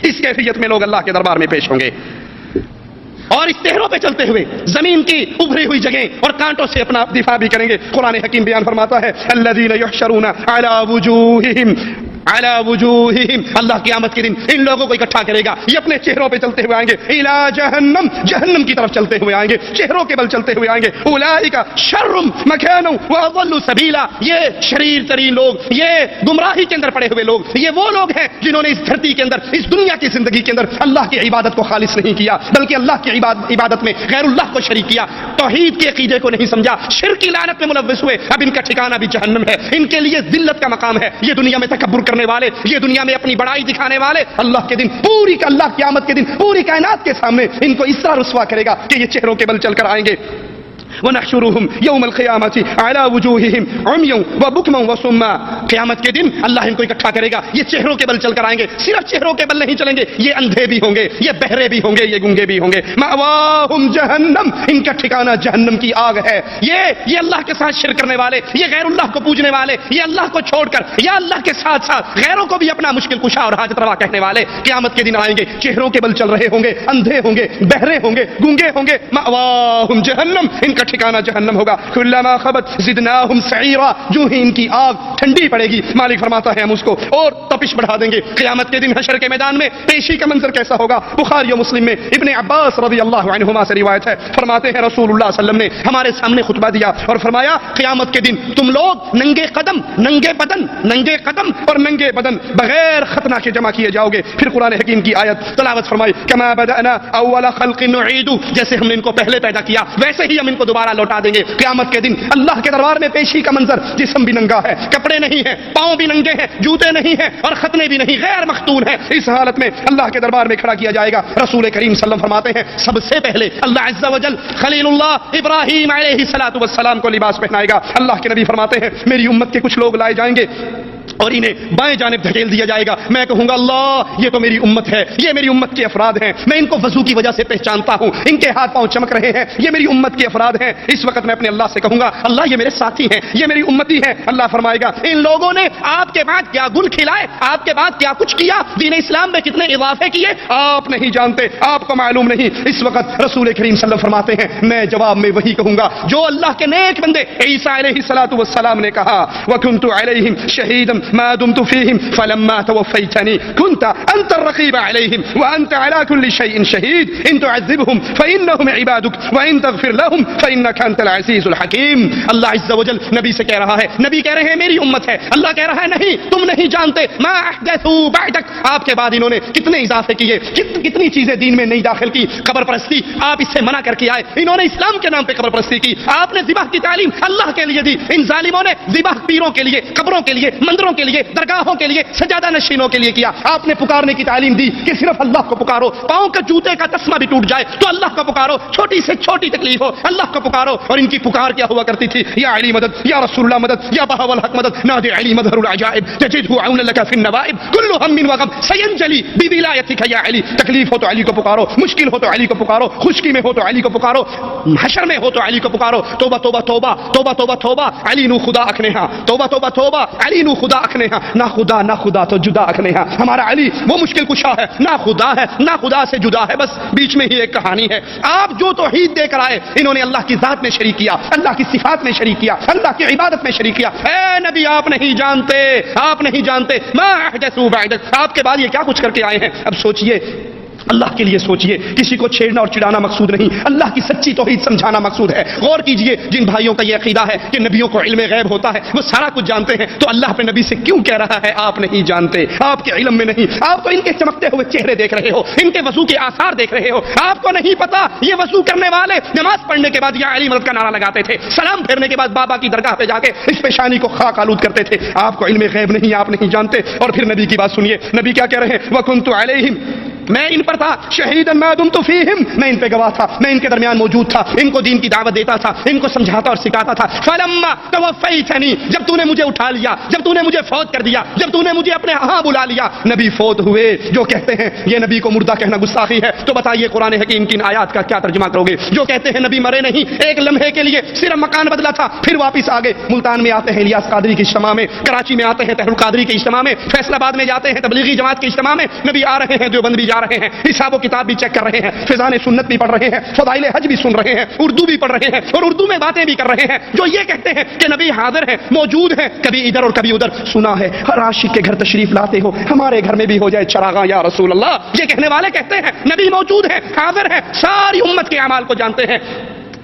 A: اس کیفیت میں لوگ اللہ کے دربار میں پیش ہوں گے اور اس چہروں پہ چلتے ہوئے زمین کی ابھری ہوئی جگہیں اور کانٹوں سے اپنا دفاع بھی کریں گے۔ قرآن حکیم بیان فرماتا ہے الذین یحشرون علی وجوہہم علی وجوہہم، اللہ قیامت کے دن ان لوگوں کو اکٹھا کرے گا، یہ اپنے چہروں پہ چلتے ہوئے آئیں گے، الی جہنم، جہنم کی طرف چلتے ہوئے آئیں گے، چہروں کے بل چلتے ہوئے آئیں گے۔ اولئک شر مکانا واضل سبیلا، یہ شریر ترین لوگ، یہ گمراہی کے اندر پڑے ہوئے لوگ، یہ وہ لوگ ہیں جنہوں نے اس دھرتی کے اندر، اس دنیا کی زندگی کے اندر اللہ کی عبادت کو خالص نہیں کیا، بلکہ اللہ کی عبادت میں غیر اللہ کو شریک کیا، توحید کے عقیدے کو نہیں سمجھا، شرک کی لعنت میں ملوث ہوئے۔ اب ان کا ٹھکانہ بھی جہنم ہے، ان کے لیے ذلت کا مقام ہے۔ یہ دنیا میں تکبر کرنے والے، یہ دنیا میں اپنی بڑائی دکھانے والے، اللہ کے دن اللہ قیامت کے دن پوری کائنات کے سامنے ان کو اس طرح رسوا کرے گا کہ یہ چہروں کے بل چل کر آئیں گے۔ وَنَحْشُرُهُمْ يَوْمَ الْقِيَامَةِ عَلَى وُجُوهِهِمْ عُمْيًا وَبُكْمًا وَصُمًّا، قیامت کے دن اللہ ان کو اکٹھا کرے گا، یہ چہروں کے بل چل کر آئیں گے، صرف چہروں کے بل نہیں چلیں گے، یہ اندھے بھی ہوں گے، یہ بہرے بھی ہوں گے، یہ گونگے بھی ہوں گے۔ مَأْوَاهُمْ جَهَنَّمْ، ان کا ٹھکانہ جہنم کی آگ ہے۔ یہ اللہ کے ساتھ شرک کرنے والے، یہ غیر اللہ کو پوجنے والے، یہ اللہ کو چھوڑ کر یا اللہ کے ساتھ ساتھ غیروں کو بھی اپنا مشکل کشا اور حاجت روا کہنے والے قیامت کے دن آئیں گے، چہروں کے بل چل رہے ہوں گے، اندھے ہوں گے، بہرے ہوں گے، گونگے ہوں گے۔ مأواہم جہنم، ان کا ٹھکانہ جہنم ہوگا۔ کلما خبت زدناہم سعیرا، جو ہی ان کی آگ ٹھنڈی پڑے گی، مالک فرماتا ہے ہم اس کو اور تپش بڑھا دیں گے۔ قیامت کے دن حشر کے میدان میں پیشی کا منظر کیسا ہوگا؟ بخاری و مسلم میں ابن عباس رضی اللہ عنہما سے روایت ہے، فرماتے ہیں رسول اللہ صلی اللہ علیہ وسلم نے ہمارے سامنے خطبہ دیا اور فرمایا قیامت کے دن تم لوگ ننگے قدم اور ننگے بدن بغیر ختنہ کے جمع کیے جاؤ گے۔ پھر قرآن حکیم کی آیت تلاوت فرمائی کما بدأنا اول خلق نعید، جیسے ہم نے ان کو پہلے پیدا کیا ویسے ہی ہم ان کو دوبارہ لوٹا دیں گے۔ قیامت کے دن اللہ کے دربار میں پیشی کا منظر، جسم بھی ننگا ہے، کپڑے نہیں ہیں، پاؤں بھی ننگے ہیں، جوتے نہیں ہیں اور ختنے بھی نہیں، غیر مختون ہے۔ اس حالت میں اللہ کے دربار میں کھڑا کیا جائے گا۔ رسول کریم صلی اللہ علیہ وسلم فرماتے ہیں سب سے پہلے اللہ عز و جل خلیل اللہ ابراہیم علیہ السلام کو لباس پہنائے گا۔ اللہ کے نبی فرماتے ہیں میری امت کے کچھ لوگ لائے جائیں گے اور انہیں بائیں جانب دھکیل دیا جائے گا، میں کہوں گا اللہ یہ تو میری امت ہے، یہ میری امت کے افراد ہیں، میں ان کو وضو کی وجہ سے پہچانتا ہوں، ان کے ہاتھ پاؤں چمک رہے ہیں، یہ میری امت کے افراد ہیں۔ اس وقت میں اپنے اللہ سے کہوں گا اللہ یہ میرے ساتھی ہیں، یہ میری امتی ہیں۔ اللہ فرمائے گا ان لوگوں نے آپ کے بعد کیا گل کھلائے، آپ کے بعد کیا کچھ کیا، دین اسلام میں کتنے اضافے کیے آپ نہیں جانتے، آپ کو معلوم نہیں۔ اس وقت رسول کریم صلی اللہ علیہ وسلم فرماتے ہیں میں جواب میں وہی کہوں گا جو اللہ کے نیک بندے عیسیٰ علیہ السلام نے کہا وَكُنْتُ عَلَيْهِمْ شَهِيدًا مَا دُمْتُ فِيهِمْ فَلَمَّا تَوَفَّيْتَنِي كُنْتَ أَنْتَ الرَّقِيبَ عَلَيْهِمْ وَأَنْتَ عَلَى كُلِّ شَيْءٍ شَهِيدٌ إِن تُعَذِّبْهُمْ فَإِنَّهُمْ عِبَادُكَ وَإِن تَغْفِرْ لَهُمْ فَإِنَّكَ أَنْتَ الْعَزِيزُ الْحَكِيمُ۔ اللہ عز و جل نبی سے کہہ رہا ہے، نبی کہہ رہے ہیں میری امت ہے، اللہ کہہ رہا ہے نہیں تم نہیں جانتے ما احدثوا بعدک، آپ کے بعد انہوں نے کتنے اضافے کیے، کتنی چیزیں دین میں نہیں داخل کی۔ قبر پرستی آپ اس سے منع کر کے آئے، انہوں نے اسلام کے نام پہ قبر پرستی کی، آپ نے ذبح کی تعلیم اللہ کے لیے دی، ان ظالموں نے ذبح پیروں کے لیے، قبروں کے لیے، مندروں کے لیے، درگاہوں کے لیے، سجادہ نشینوں کے لیے کیا۔ آپ نے پکارنے کی تعلیم دی کہ صرف اللہ کو پکارو، پاؤں کا جوتے کا تسمہ بھی ٹوٹ جائے تو اللہ کو پکارو، چھوٹی سے چھوٹی تکلیف ہو اللہ کو پکارو۔ اور ان کی پکار کیا ہوا کرتی تھی یا علی مدد، یا رسول اللہ مدد، یا بہاء الحق مدد، نادی علی مظہر العجائب تجدہ عون لک فی النوائب کل ہم وغم سینجلی بولایتک یا علی۔ تکلیف ہو تو علی کو پکارو، مشکل ہو تو علی کو پکارو، خشکی میں ہو تو علی کو پکارو، حشر میں ہو تو علی کو پکارو۔ توبہ توبہ توبہ توبہ توبہ توبہ علی نو خدا اکھنے ہاں، توبہ توبہ توبہ علی نو خدا اکھنے ہاں، نہ خدا تو جدا اکھنے ہاں۔ ہمارا علی وہ مشکل کشا ہے، نہ خدا سے جدا ہے، بس بیچ میں ہی ایک کہانی ہے۔ آپ جو توحید دے کر آئے انہوں نے اللہ کی ذات میں شریک کیا، اللہ کی صفات میں شریک کیا، اللہ کی عبادت میں شریک کیا۔ اے نبی آپ نہیں جانتے ما احدثوا بعدک، آپ کے بعد یہ کیا کچھ کر کے آئے ہیں۔ اب سوچئے اللہ کے لیے سوچئے، کسی کو چھیڑنا اور چڑھانا مقصود نہیں، اللہ کی سچی توحید سمجھانا مقصود ہے۔ غور کیجئے، جن بھائیوں کا یہ عقیدہ ہے کہ نبیوں کو علم غیب ہوتا ہے، وہ سارا کچھ جانتے ہیں، تو اللہ اپنے نبی سے کیوں کہہ رہا ہے آپ نہیں جانتے، آپ کے علم میں نہیں؟ آپ تو ان کے چمکتے ہوئے چہرے دیکھ رہے ہو، ان کے وضو کے آثار دیکھ رہے ہو، آپ کو نہیں پتا یہ وضو کرنے والے نماز پڑھنے کے بعد یا علی مدد کا نعرہ لگاتے تھے، سلام پھیرنے کے بعد بابا کی درگاہ پہ جا کے اس پیشانی کو خاک آلود کرتے تھے۔ آپ کو علم غیب نہیں، آپ نہیں جانتے۔ اور پھر نبی کی بات سنیے، نبی کیا کہہ رہے ہیں؟ وَكُنْتُ عَلَيْهِمْ، میں ان پر تھا، شہیداً مَا دُمْتُ فِيهِمْ، میں ان پہ گواہ تھا، میں ان کے درمیان موجود تھا، ان کو دین کی دعوت دیتا تھا، ان کو سمجھاتا اور سکھاتا تھا۔ فَلَمَّا تَوَفَّيْتَنِي، جب تو نے مجھے اٹھا لیا، جب تو نے مجھے فوت کر دیا، جب تو نے مجھے اپنے ہاں بلا لیا، نبی فوت ہوئے۔ جو کہتے ہیں یہ نبی کو مردہ کہنا گستاخی ہے، تو بتائیے قرآن حکیم کی ان آیات کا کیا ترجمہ کرو گے؟ جو کہتے ہیں نبی مرے نہیں، ایک لمحے کے لیے صرف مکان بدلا تھا، پھر واپس آ گئے۔ ملتان میں آتے ہیں الیاس قادری کی اجتماع میں، کراچی میں آتے ہیں طاہر القادری کی اجتماع میں، فیصل آباد میں جاتے ہیں تبلیغی جماعت کی اجتماع میں، نبی آ رہے ہیں، دیوبند بھی جا رہے ہیں، حساب و کتاب بھی چیک کر رہے ہیں، فضان سنت بھی پڑھ رہے ہیں، فضائل حج بھی سن رہے ہیں، اردو بھی پڑھ رہے ہیں اور اردو میں باتیں بھی کر رہے ہیں۔ جو یہ کہتے ہیں کہ نبی حاضر ہیں، موجود ہیں، کبھی ادھر اور کبھی ادھر، سنا ہے ہر عاشق کے گھر تشریف لاتے ہو، ہمارے گھر میں بھی ہو جائے چراغاں یا رسول اللہ۔ یہ کہنے والے کہتے ہیں نبی موجود ہے، حاضر ہے، ساری امت کے اعمال کو جانتے ہیں۔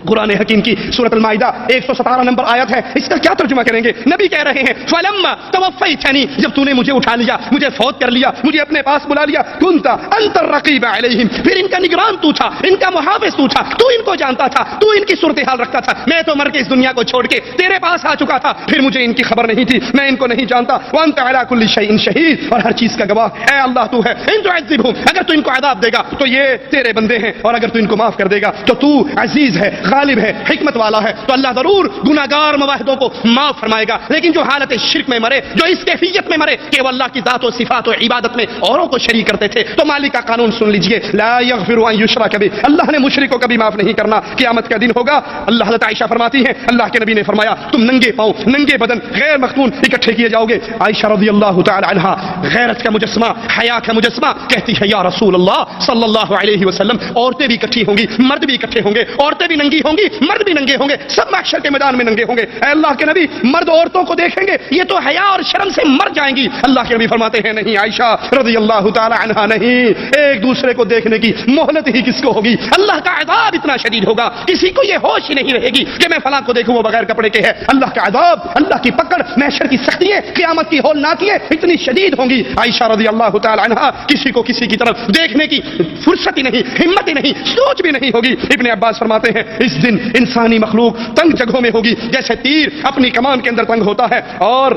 A: قرآن حکیم کی سورۃ المائدہ 117 نمبر آیت ہے، اس کا کیا ترجمہ کریں گے؟ نبی کہہ رہے ہیں فَلَمَّا تَوَفَّيْتَنِي، جب تو نے مجھے اٹھا لیا، مجھے فوت کر لیا، مجھے اپنے پاس بلا لیا، كُنْتَ أَنْتَ الرَّقِيبَ عَلَيْهِمْ، پھر ان کا نگران تو تھا، ان کا محافظ تو تھا، تو ان کو جانتا تھا، تو ان کی صورتحال رکھتا تھا۔ میں تو مر کے اس دنیا کو چھوڑ کے تیرے پاس آ چکا تھا، پھر مجھے ان کی خبر نہیں تھی، میں ان کو نہیں جانتا۔ وَأَنْتَ عَلَى كُلِّ شَيْءٍ شَهِيدٌ، اور ہر چیز کا گواہ اے اللہ تو ہے۔ إِن تُعَذِّبْهُمْ، اگر تو ان کو عذاب دے گا تو یہ تیرے بندے ہیں، اور اگر تو ان کو معاف کر دے گا تو تو عزیز ہے، غالب ہے، حکمت والا ہے، تو اللہ ضرور گناہگار مواحدوں کو معاف فرمائے گا۔ لیکن جو حالت شرک میں مرے، جو اس کیفیت میں مرے کہ وہ اللہ کی ذات و صفات و عبادت میں اوروں کو شریک کرتے تھے، تو مالک کا قانون سن لیجئے، لا یغفر ان یشرک بہ، اللہ نے مشرک کو کبھی معاف نہیں کرنا۔ قیامت کا دن ہوگا، اللہ حضرت عائشہ فرماتی ہیں اللہ کے نبی نے فرمایا تم ننگے پاؤں، ننگے بدن، غیر مختون اکٹھے کیے جاؤ گے۔ عائشہ رضی اللہ تعالی عنہا غیرت کا مجسمہ، حیا کا مجسمہ، کہتی ہے یا رسول اللہ صلی اللہ علیہ وسلم، عورتیں بھی اکٹھی ہوں گی، مرد بھی اکٹھے ہوں گے، عورتیں بھی ننگی ہوں گی، مرد بھی ننگے ہوں گے، سب محشر کے میدان میں ننگے ہوں گے۔ اے اللہ کے نبی، مرد عورتوں کو دیکھیں گے، یہ تو حیا اور شرم سے مر جائیں گی۔ اللہ کے نبی فرماتے ہیں نہیں عائشہ رضی اللہ تعالی عنہا، نہیں، ایک دوسرے کو دیکھنے کی مہلت ہی کس کو ہوگی؟ اللہ کا عذاب اتنا شدید ہوگا، کسی کو یہ ہوش ہی نہیں رہے گی کہ میں فلاں کو دیکھوں وہ بغیر کپڑے کے ہے۔ اللہ کا عذاب، اللہ کی پکڑ، محشر کی سختیاں، قیامت کی ہولناکیاں اتنی شدید ہوں گی۔ عائشہ رضی اللہ تعالی عنہا کسی کو کسی کی طرف دیکھنے کی فرصت ہی نہیں، ہمت ہی نہیں، سوچ بھی نہیں ہوگی۔ ابن عباس فرماتے ہیں اس دن انسانی مخلوق تنگ جگہوں میں ہوگی جیسے تیر اپنی کمان کے اندر تنگ ہوتا ہے، اور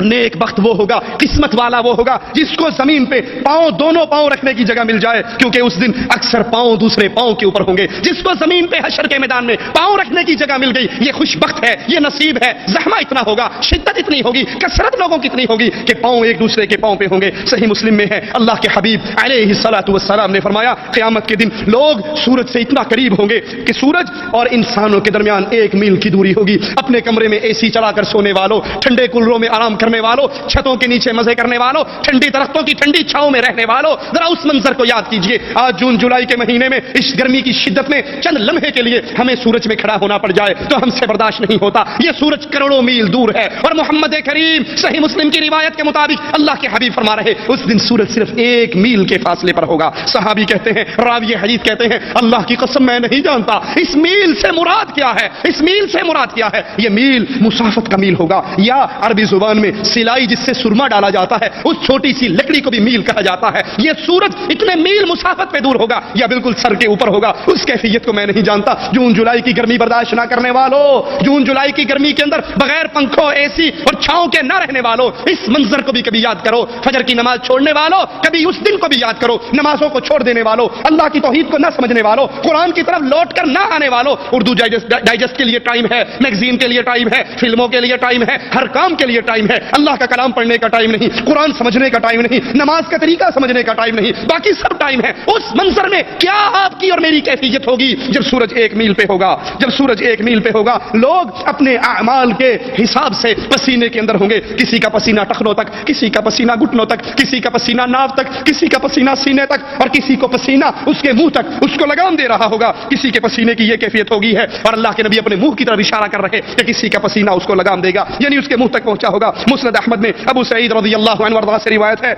A: نیک بخت وہ ہوگا، قسمت والا وہ ہوگا جس کو زمین پہ پاؤں، دونوں پاؤں رکھنے کی جگہ مل جائے، کیونکہ اس دن اکثر پاؤں دوسرے پاؤں کے اوپر ہوں گے۔ جس کو زمین پہ حشر کے میدان میں پاؤں رکھنے کی جگہ مل گئی، یہ خوش بخت ہے، یہ نصیب ہے۔ زحمہ اتنا ہوگا، شدت اتنی ہوگی، کثرت لوگوں کی اتنی ہوگی کہ پاؤں ایک دوسرے کے پاؤں پہ ہوں گے۔ صحیح مسلم میں ہے اللہ کے حبیب علیہ الصلوۃ والسلام نے فرمایا قیامت کے دن لوگ سورج سے اتنا قریب ہوں گے کہ سورج اور انسانوں کے درمیان 1 میل کی دوری ہوگی۔ اپنے کمرے میں اے سی چلا کر سونے والوں، ٹھنڈے کولروں میں آرام کرنے والوں، چھتوں کے نیچے مزے کرنے والوں، ٹھنڈی درختوں کی ٹھنڈی چھاؤں میں رہنے والوں، ذرا اس منظر کو یاد کیجئے۔ آج جون جولائی کے مہینے میں اس گرمی کی شدت میں چند لمحے کے لیے ہمیں سورج میں کھڑا ہونا پڑ جائے تو ہم سے برداشت نہیں ہوتا۔ یہ سورج کروڑوں میل دور ہے، اور محمد کریم صحیح مسلم کی روایت کے مطابق اللہ کے حبیب فرما رہے اس دن سورج صرف 1 میل کے فاصلے پر ہوگا۔ صحابی کہتے ہیں، راوی حدیث کہتے ہیں اللہ کی قسم میں نہیں جانتا اس میل سے مراد کیا ہے، اس میل سے مراد کیا ہے۔ یہ میل مسافت کا میل ہوگا، یا عربی زبان میں سلائی جس سے سرما ڈالا جاتا ہے اس چھوٹی سی لکڑی کو بھی میل کہا جاتا ہے۔ یہ سورج اتنے میل مسافت پہ دور ہوگا یا بالکل سر کے اوپر ہوگا، اس کیفیت کو میں نہیں جانتا۔ جون جولائی کی گرمی برداشت نہ کرنے والوں، جون جولائی کی گرمی کے اندر بغیر پنکھوں، اے سی اور چھاؤں کے نہ رہنے والوں، اس منظر کو بھی کبھی یاد کرو۔ فجر کی نماز چھوڑنے والوں کبھی اس دن کو بھی یاد کرو۔ نمازوں کو چھوڑ دینے والوں، اللہ کی توحید کو نہ سمجھنے والوں، قرآن کی طرف لوٹ کر نہ آنے والوں، اردو ڈائجسٹ کے لیے ٹائم ہے، میگزین کے لیے ٹائم ہے، فلموں کے لیے ٹائم ہے، ہر کام کے لیے ٹائم ہے۔ اللہ کا کلام پڑھنے کا ٹائم نہیں، قرآن سمجھنے کا ٹائم نہیں، نماز کا طریقہ سمجھنے کا ٹائم نہیں، باقی سب ٹائم ہے۔ اس منظر میں کیا آپ کی اور میری کیفیت ہوگی جب سورج 1 میل پہ ہوگا؟ جب سورج 1 میل پہ ہوگا لوگ اپنے اعمال کے حساب سے پسینے کے اندر ہوں گے۔ کسی کا پسینہ ٹخنوں تک، کسی کا پسینہ گھٹنوں تک، کسی کا پسینہ ناف تک، کسی کا پسینہ سینے تک، اور کسی کو پسینہ اس کے منہ تک، اس کو لگام دے رہا ہوگا۔ کسی کے پسینے کی یہ کیفیت ہوگی ہے، اور اللہ کے نبی اپنے منہ کی طرف اشارہ کر رہے کہ کسی کا پسینہ اس کو لگام دے گا، یعنی اس کے منہ تک پہنچا ہوگا۔ مسند احمد میں ابو سعید رضی اللہ عنہ وارضاہ سے روایت ہے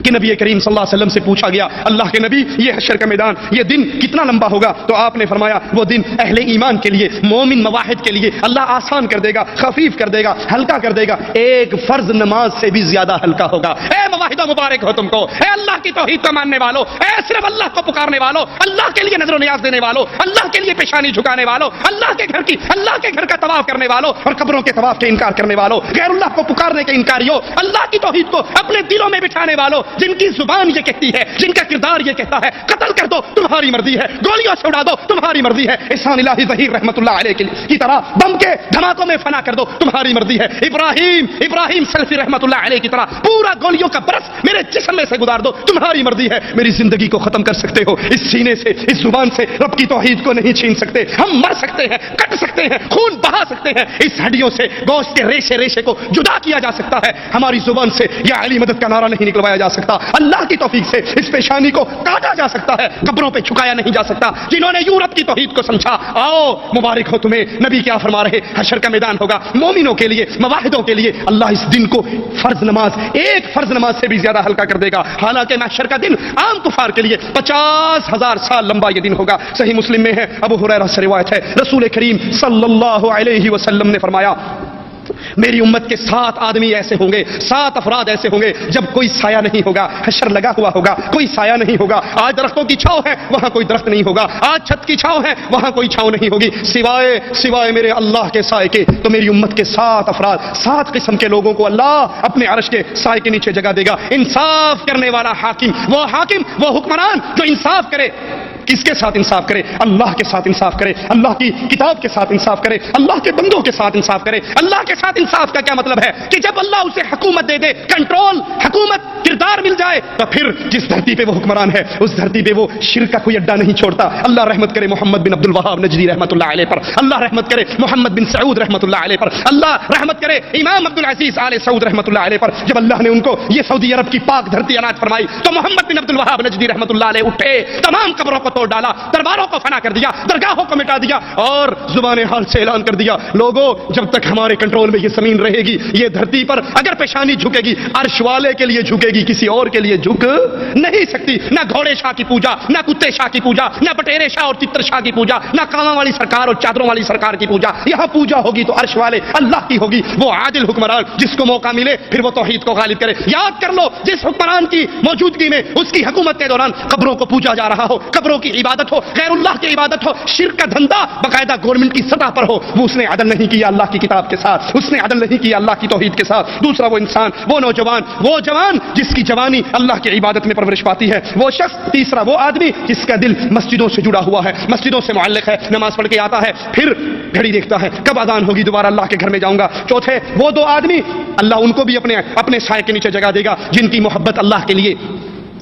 A: کہ نبی کریم صلی اللہ علیہ وسلم سے پوچھا گیا اللہ کے نبی یہ حشر کا میدان یہ دن کتنا لمبا ہوگا؟ تو آپ نے فرمایا وہ دن اہل ایمان کے لیے مومن مواحد کے لیے اللہ آسان کر دے گا، خفیف کر دے گا، ہلکا کر دے گا، ایک فرض نماز سے بھی زیادہ ہلکا ہوگا۔ اے مواحدوں مبارک ہو تم کو، اے اللہ کی توحید کو ماننے والوں، اے صرف اللہ کو پکارنے والوں، اللہ کے لیے نظر و نیاز دینے والوں، اللہ کے لیے پیشانی جھکانے والوں، اللہ کے گھر کا طواف کرنے والوں اور قبروں کے طواف کے انکار کرنے والوں، غیر اللہ کو پکارنے کے انکاریوں، اللہ کی توحید کو اپنے دلوں میں بٹھانے والوں، جن کی زبان یہ کہتی ہے، جن کا کردار یہ کہتا ہے قتل کر دو تمہاری مرضی ہے، گولیوں سے اڑا دو تمہاری مرضی ہے، احسان الہی ظہیر رحمت اللہ علیہ کی طرح بم کے دھماکوں میں فنا کر دو تمہاری مرضی ہے، ابراہیم سلفی رحمت اللہ علیہ کی طرح پورا گولیوں کا برس میرے جسم میں سے گزار دو تمہاری مرضی ہے، میری زندگی کو ختم کر سکتے ہو، اس سینے سے اس زبان سے رب کی توحید کو نہیں چھین سکتے، ہم مر سکتے ہیں، کٹ سکتے ہیں، خون بہا سکتے ہیں، اس ہڈیوں سے گوشت کے ریشے ریشے کو جدا کیا جا سکتا ہے، ہماری زبان سے یا علی مدد کا نعرہ نہیں نکلوایا جا سکتا، اللہ کی توفیق سے اس پیشانی کو کاٹا جا سکتا ہے، قبروں پہ چھکایا نہیں جا سکتا، جنہوں نے یورپ کی توحید کو سمجھا آؤ مبارک ہو تمہیں، نبی کیا فرما رہے، حشر کا میدان ہوگا مومنوں کے لیے مواحدوں کے لیے، اللہ اس دن کو فرض نماز ایک فرض نماز سے بھی زیادہ ہلکا کر دے گا، حالانکہ محشر کا دن عام کفار کے لیے 50,000 سال لمبا یہ دن ہوگا، صحیح مسلم میں ہے، ابو ہریرہ سے روایت ہے، رسول کریم صلی اللہ علیہ وسلم نے فرمایا میری امت کے 7 آدمی ایسے ہوں گے، 7 افراد ایسے ہوں گے جب کوئی سایہ نہیں ہوگا، حشر لگا ہوا ہوگا، کوئی سایہ نہیں ہوگا، آج درختوں کی چھاؤں ہے وہاں کوئی درخت نہیں ہوگا، آج چھت کی چھاؤں ہے وہاں کوئی چھاؤں نہیں ہوگی سوائے میرے اللہ کے سائے کے، تو میری امت کے 7 افراد 7 قسم کے لوگوں کو اللہ اپنے عرش کے سائے کے نیچے جگہ دے گا، انصاف کرنے والا حاکم، وہ حکمران جو انصاف کرے، کس کے ساتھ انصاف کرے؟ اللہ کے ساتھ انصاف کرے، اللہ کی کتاب کے ساتھ انصاف کرے، اللہ کے بندوں کے ساتھ انصاف کرے۔ اللہ کے ساتھ انصاف کا کیا مطلب ہے کہ جب اللہ اسے حکومت دے دے، کنٹرول، حکومت، کردار مل جائے، تو پھر جس دھرتی پہ وہ حکمران ہے اس دھرتی پہ وہ شرک کا کوئی اڈا نہیں چھوڑتا۔ اللہ رحمت کرے محمد بن عبد الوہاب نجدی رحمت اللہ علیہ پر، اللہ رحمت کرے محمد بن سعود رحمت اللہ علیہ پر، اللہ رحمت کرے امام عبد العزیز آل سعود رحمت اللہ علیہ پر۔ جب اللہ نے ان کو یہ سعودی عرب کی پاک دھرتی عنایت فرمائی تو محمد بن عبد الوہاب نجدی رحمت اللہ علیہ اٹھے، تمام قبروں کو توڑ ڈالا، درباروں کو فنا کر دیا، درگاہوں کو مٹا دیا اور زبان حال سے اعلان کر دیا، لوگوں جب تک ہمارے کنٹرول میں یہ زمین رہے گی، یہ دھرتی پر اگر پیشانی جھکے گی عرش والے کے لیے جھکے گی، کسی اور کے لیے جھک نہیں سکتی۔ نہ گھوڑے شاہ کی پوجا، نہ کتے شاہ کی پوجا، نہ بٹیرے شاہ اور تتر شاہ کی پوجا، نہ کاواں والی سرکار اور چادروں والی سرکار کی پوجا، یہاں پوجا ہوگی تو عرش والے اللہ کی ہوگی، وہ عادل حکمران جس کو موقع ملے پھر وہ توحید کو غالب کرے۔ یاد کر لو جس حکمران کی موجودگی میں اس کی حکومت کے دوران قبروں کو پوجا جا رہا ہو، قبروں کی عبادت ہو، غیر اللہ کی عبادت ہو، شرک کا دھندا باقاعدہ گورنمنٹ کی سطح پر ہو، وہ اس نے عدل نہیں کیا اللہ کی کتاب کے ساتھ، اس نے عدل نہیں کیا اللہ کی توحید کے ساتھ۔ دوسرا وہ انسان، وہ نوجوان، وہ جوان جس کی جوانی اللہ کی عبادت میں پرورش پاتی ہے، وہ شخص۔ تیسرا وہ آدمی جس کا دل مسجدوں سے جڑا ہوا ہے، مسجدوں سے معلق ہے، نماز پڑھ کے آتا ہے پھر گھڑی دیکھتا ہے کب اذان ہوگی، دوبارہ اللہ کے گھر میں جاؤں گا۔ چوتھے وہ 2 آدمی اللہ ان کو بھی اپنے سائے کے نیچے جگہ دے گا جن کی محبت اللہ کے لیے،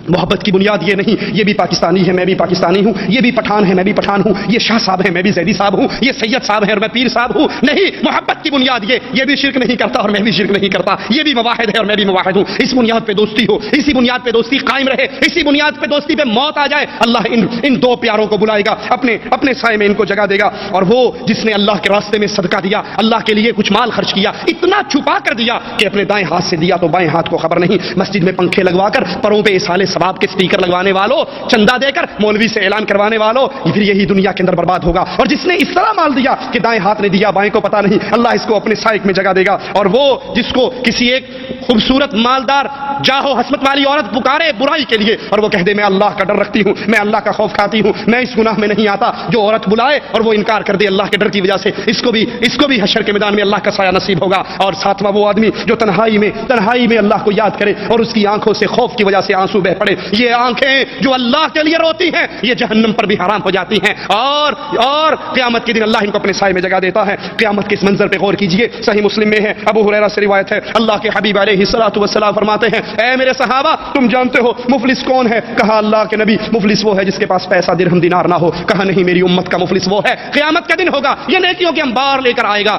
A: محبت کی بنیاد یہ نہیں یہ بھی پاکستانی ہے میں بھی پاکستانی ہوں، یہ بھی پٹھان ہے میں بھی پٹھان ہوں، یہ شاہ صاحب ہے میں بھی زیدی صاحب ہوں، یہ سید صاحب ہے اور میں پیر صاحب ہوں، نہیں، محبت کی بنیاد یہ بھی شرک نہیں کرتا اور میں بھی شرک نہیں کرتا، یہ بھی مواحد ہے اور میں بھی مواحد ہوں، اس بنیاد پہ دوستی ہو، اسی بنیاد پہ دوستی قائم رہے، اسی بنیاد پہ دوستی پہ موت آ جائے، اللہ ان 2 پیاروں کو بلائے گا، اپنے سائے میں ان کو جگہ دے گا۔ اور وہ جس نے اللہ کے راستے میں صدقہ دیا، اللہ کے لیے کچھ مال خرچ کیا، اتنا چھپا کر دیا کہ اپنے دائیں ہاتھ سے دیا تو بائیں ہاتھ کو خبر نہیں، مسجد میں پنکھے لگوا کر پروں پہ اصالے ثواب کے سٹیکر لگوانے والوں، چندہ دے کر مولوی سے اعلان کروانے والوں، پھر یہی دنیا کے اندر برباد ہوگا۔ اور جس نے اس طرح مال دیا کہ دائیں ہاتھ نے دیا بائیں کو پتا نہیں، اللہ اس کو اپنے سائے میں جگہ دے گا۔ اور وہ جس کو کسی ایک خوبصورت مالدار جاہو حسمت والی عورت پکارے برائی کے لیے اور وہ کہہ دے میں اللہ کا ڈر رکھتی ہوں، میں اللہ کا خوف کھاتی ہوں، میں اس گناہ میں نہیں آتا، جو عورت بلائے اور وہ انکار کر دے اللہ کے ڈر کی وجہ سے، اس کو بھی حشر کے میدان میں اللہ کا سایہ نصیب ہوگا۔ اور 7واں وہ آدمی جو تنہائی میں اللہ کو یاد کرے اور اس کی آنکھوں سے خوف کی وجہ سے آنسو بہ پڑے، یہ آنکھیں جو اللہ کے لیے روتی ہیں یہ جہنم پر بھی حرام ہو جاتی ہیں۔ اور قیامت کے دن اللہ ان کو اپنے سائے میں جگہ دیتا ہے۔ قیامت کے اس منظر پہ غور کیجئے، صحیح مسلم میں ہے، ابو ہریرہ سے روایت ہے، اللہ کے حبیب علیہ الصلوۃ والسلام فرماتے ہیں، اے میرے صحابہ تم جانتے ہو مفلس کون ہے؟ کہا اللہ کے نبی مفلس وہ ہے جس کے پاس پیسہ درہم دینار نہ ہو۔ کہا نہیں، میری امت کا مفلس وہ ہے، قیامت کا دن ہوگا، یہ نیکیوں کے انبار لے کر آئے گا،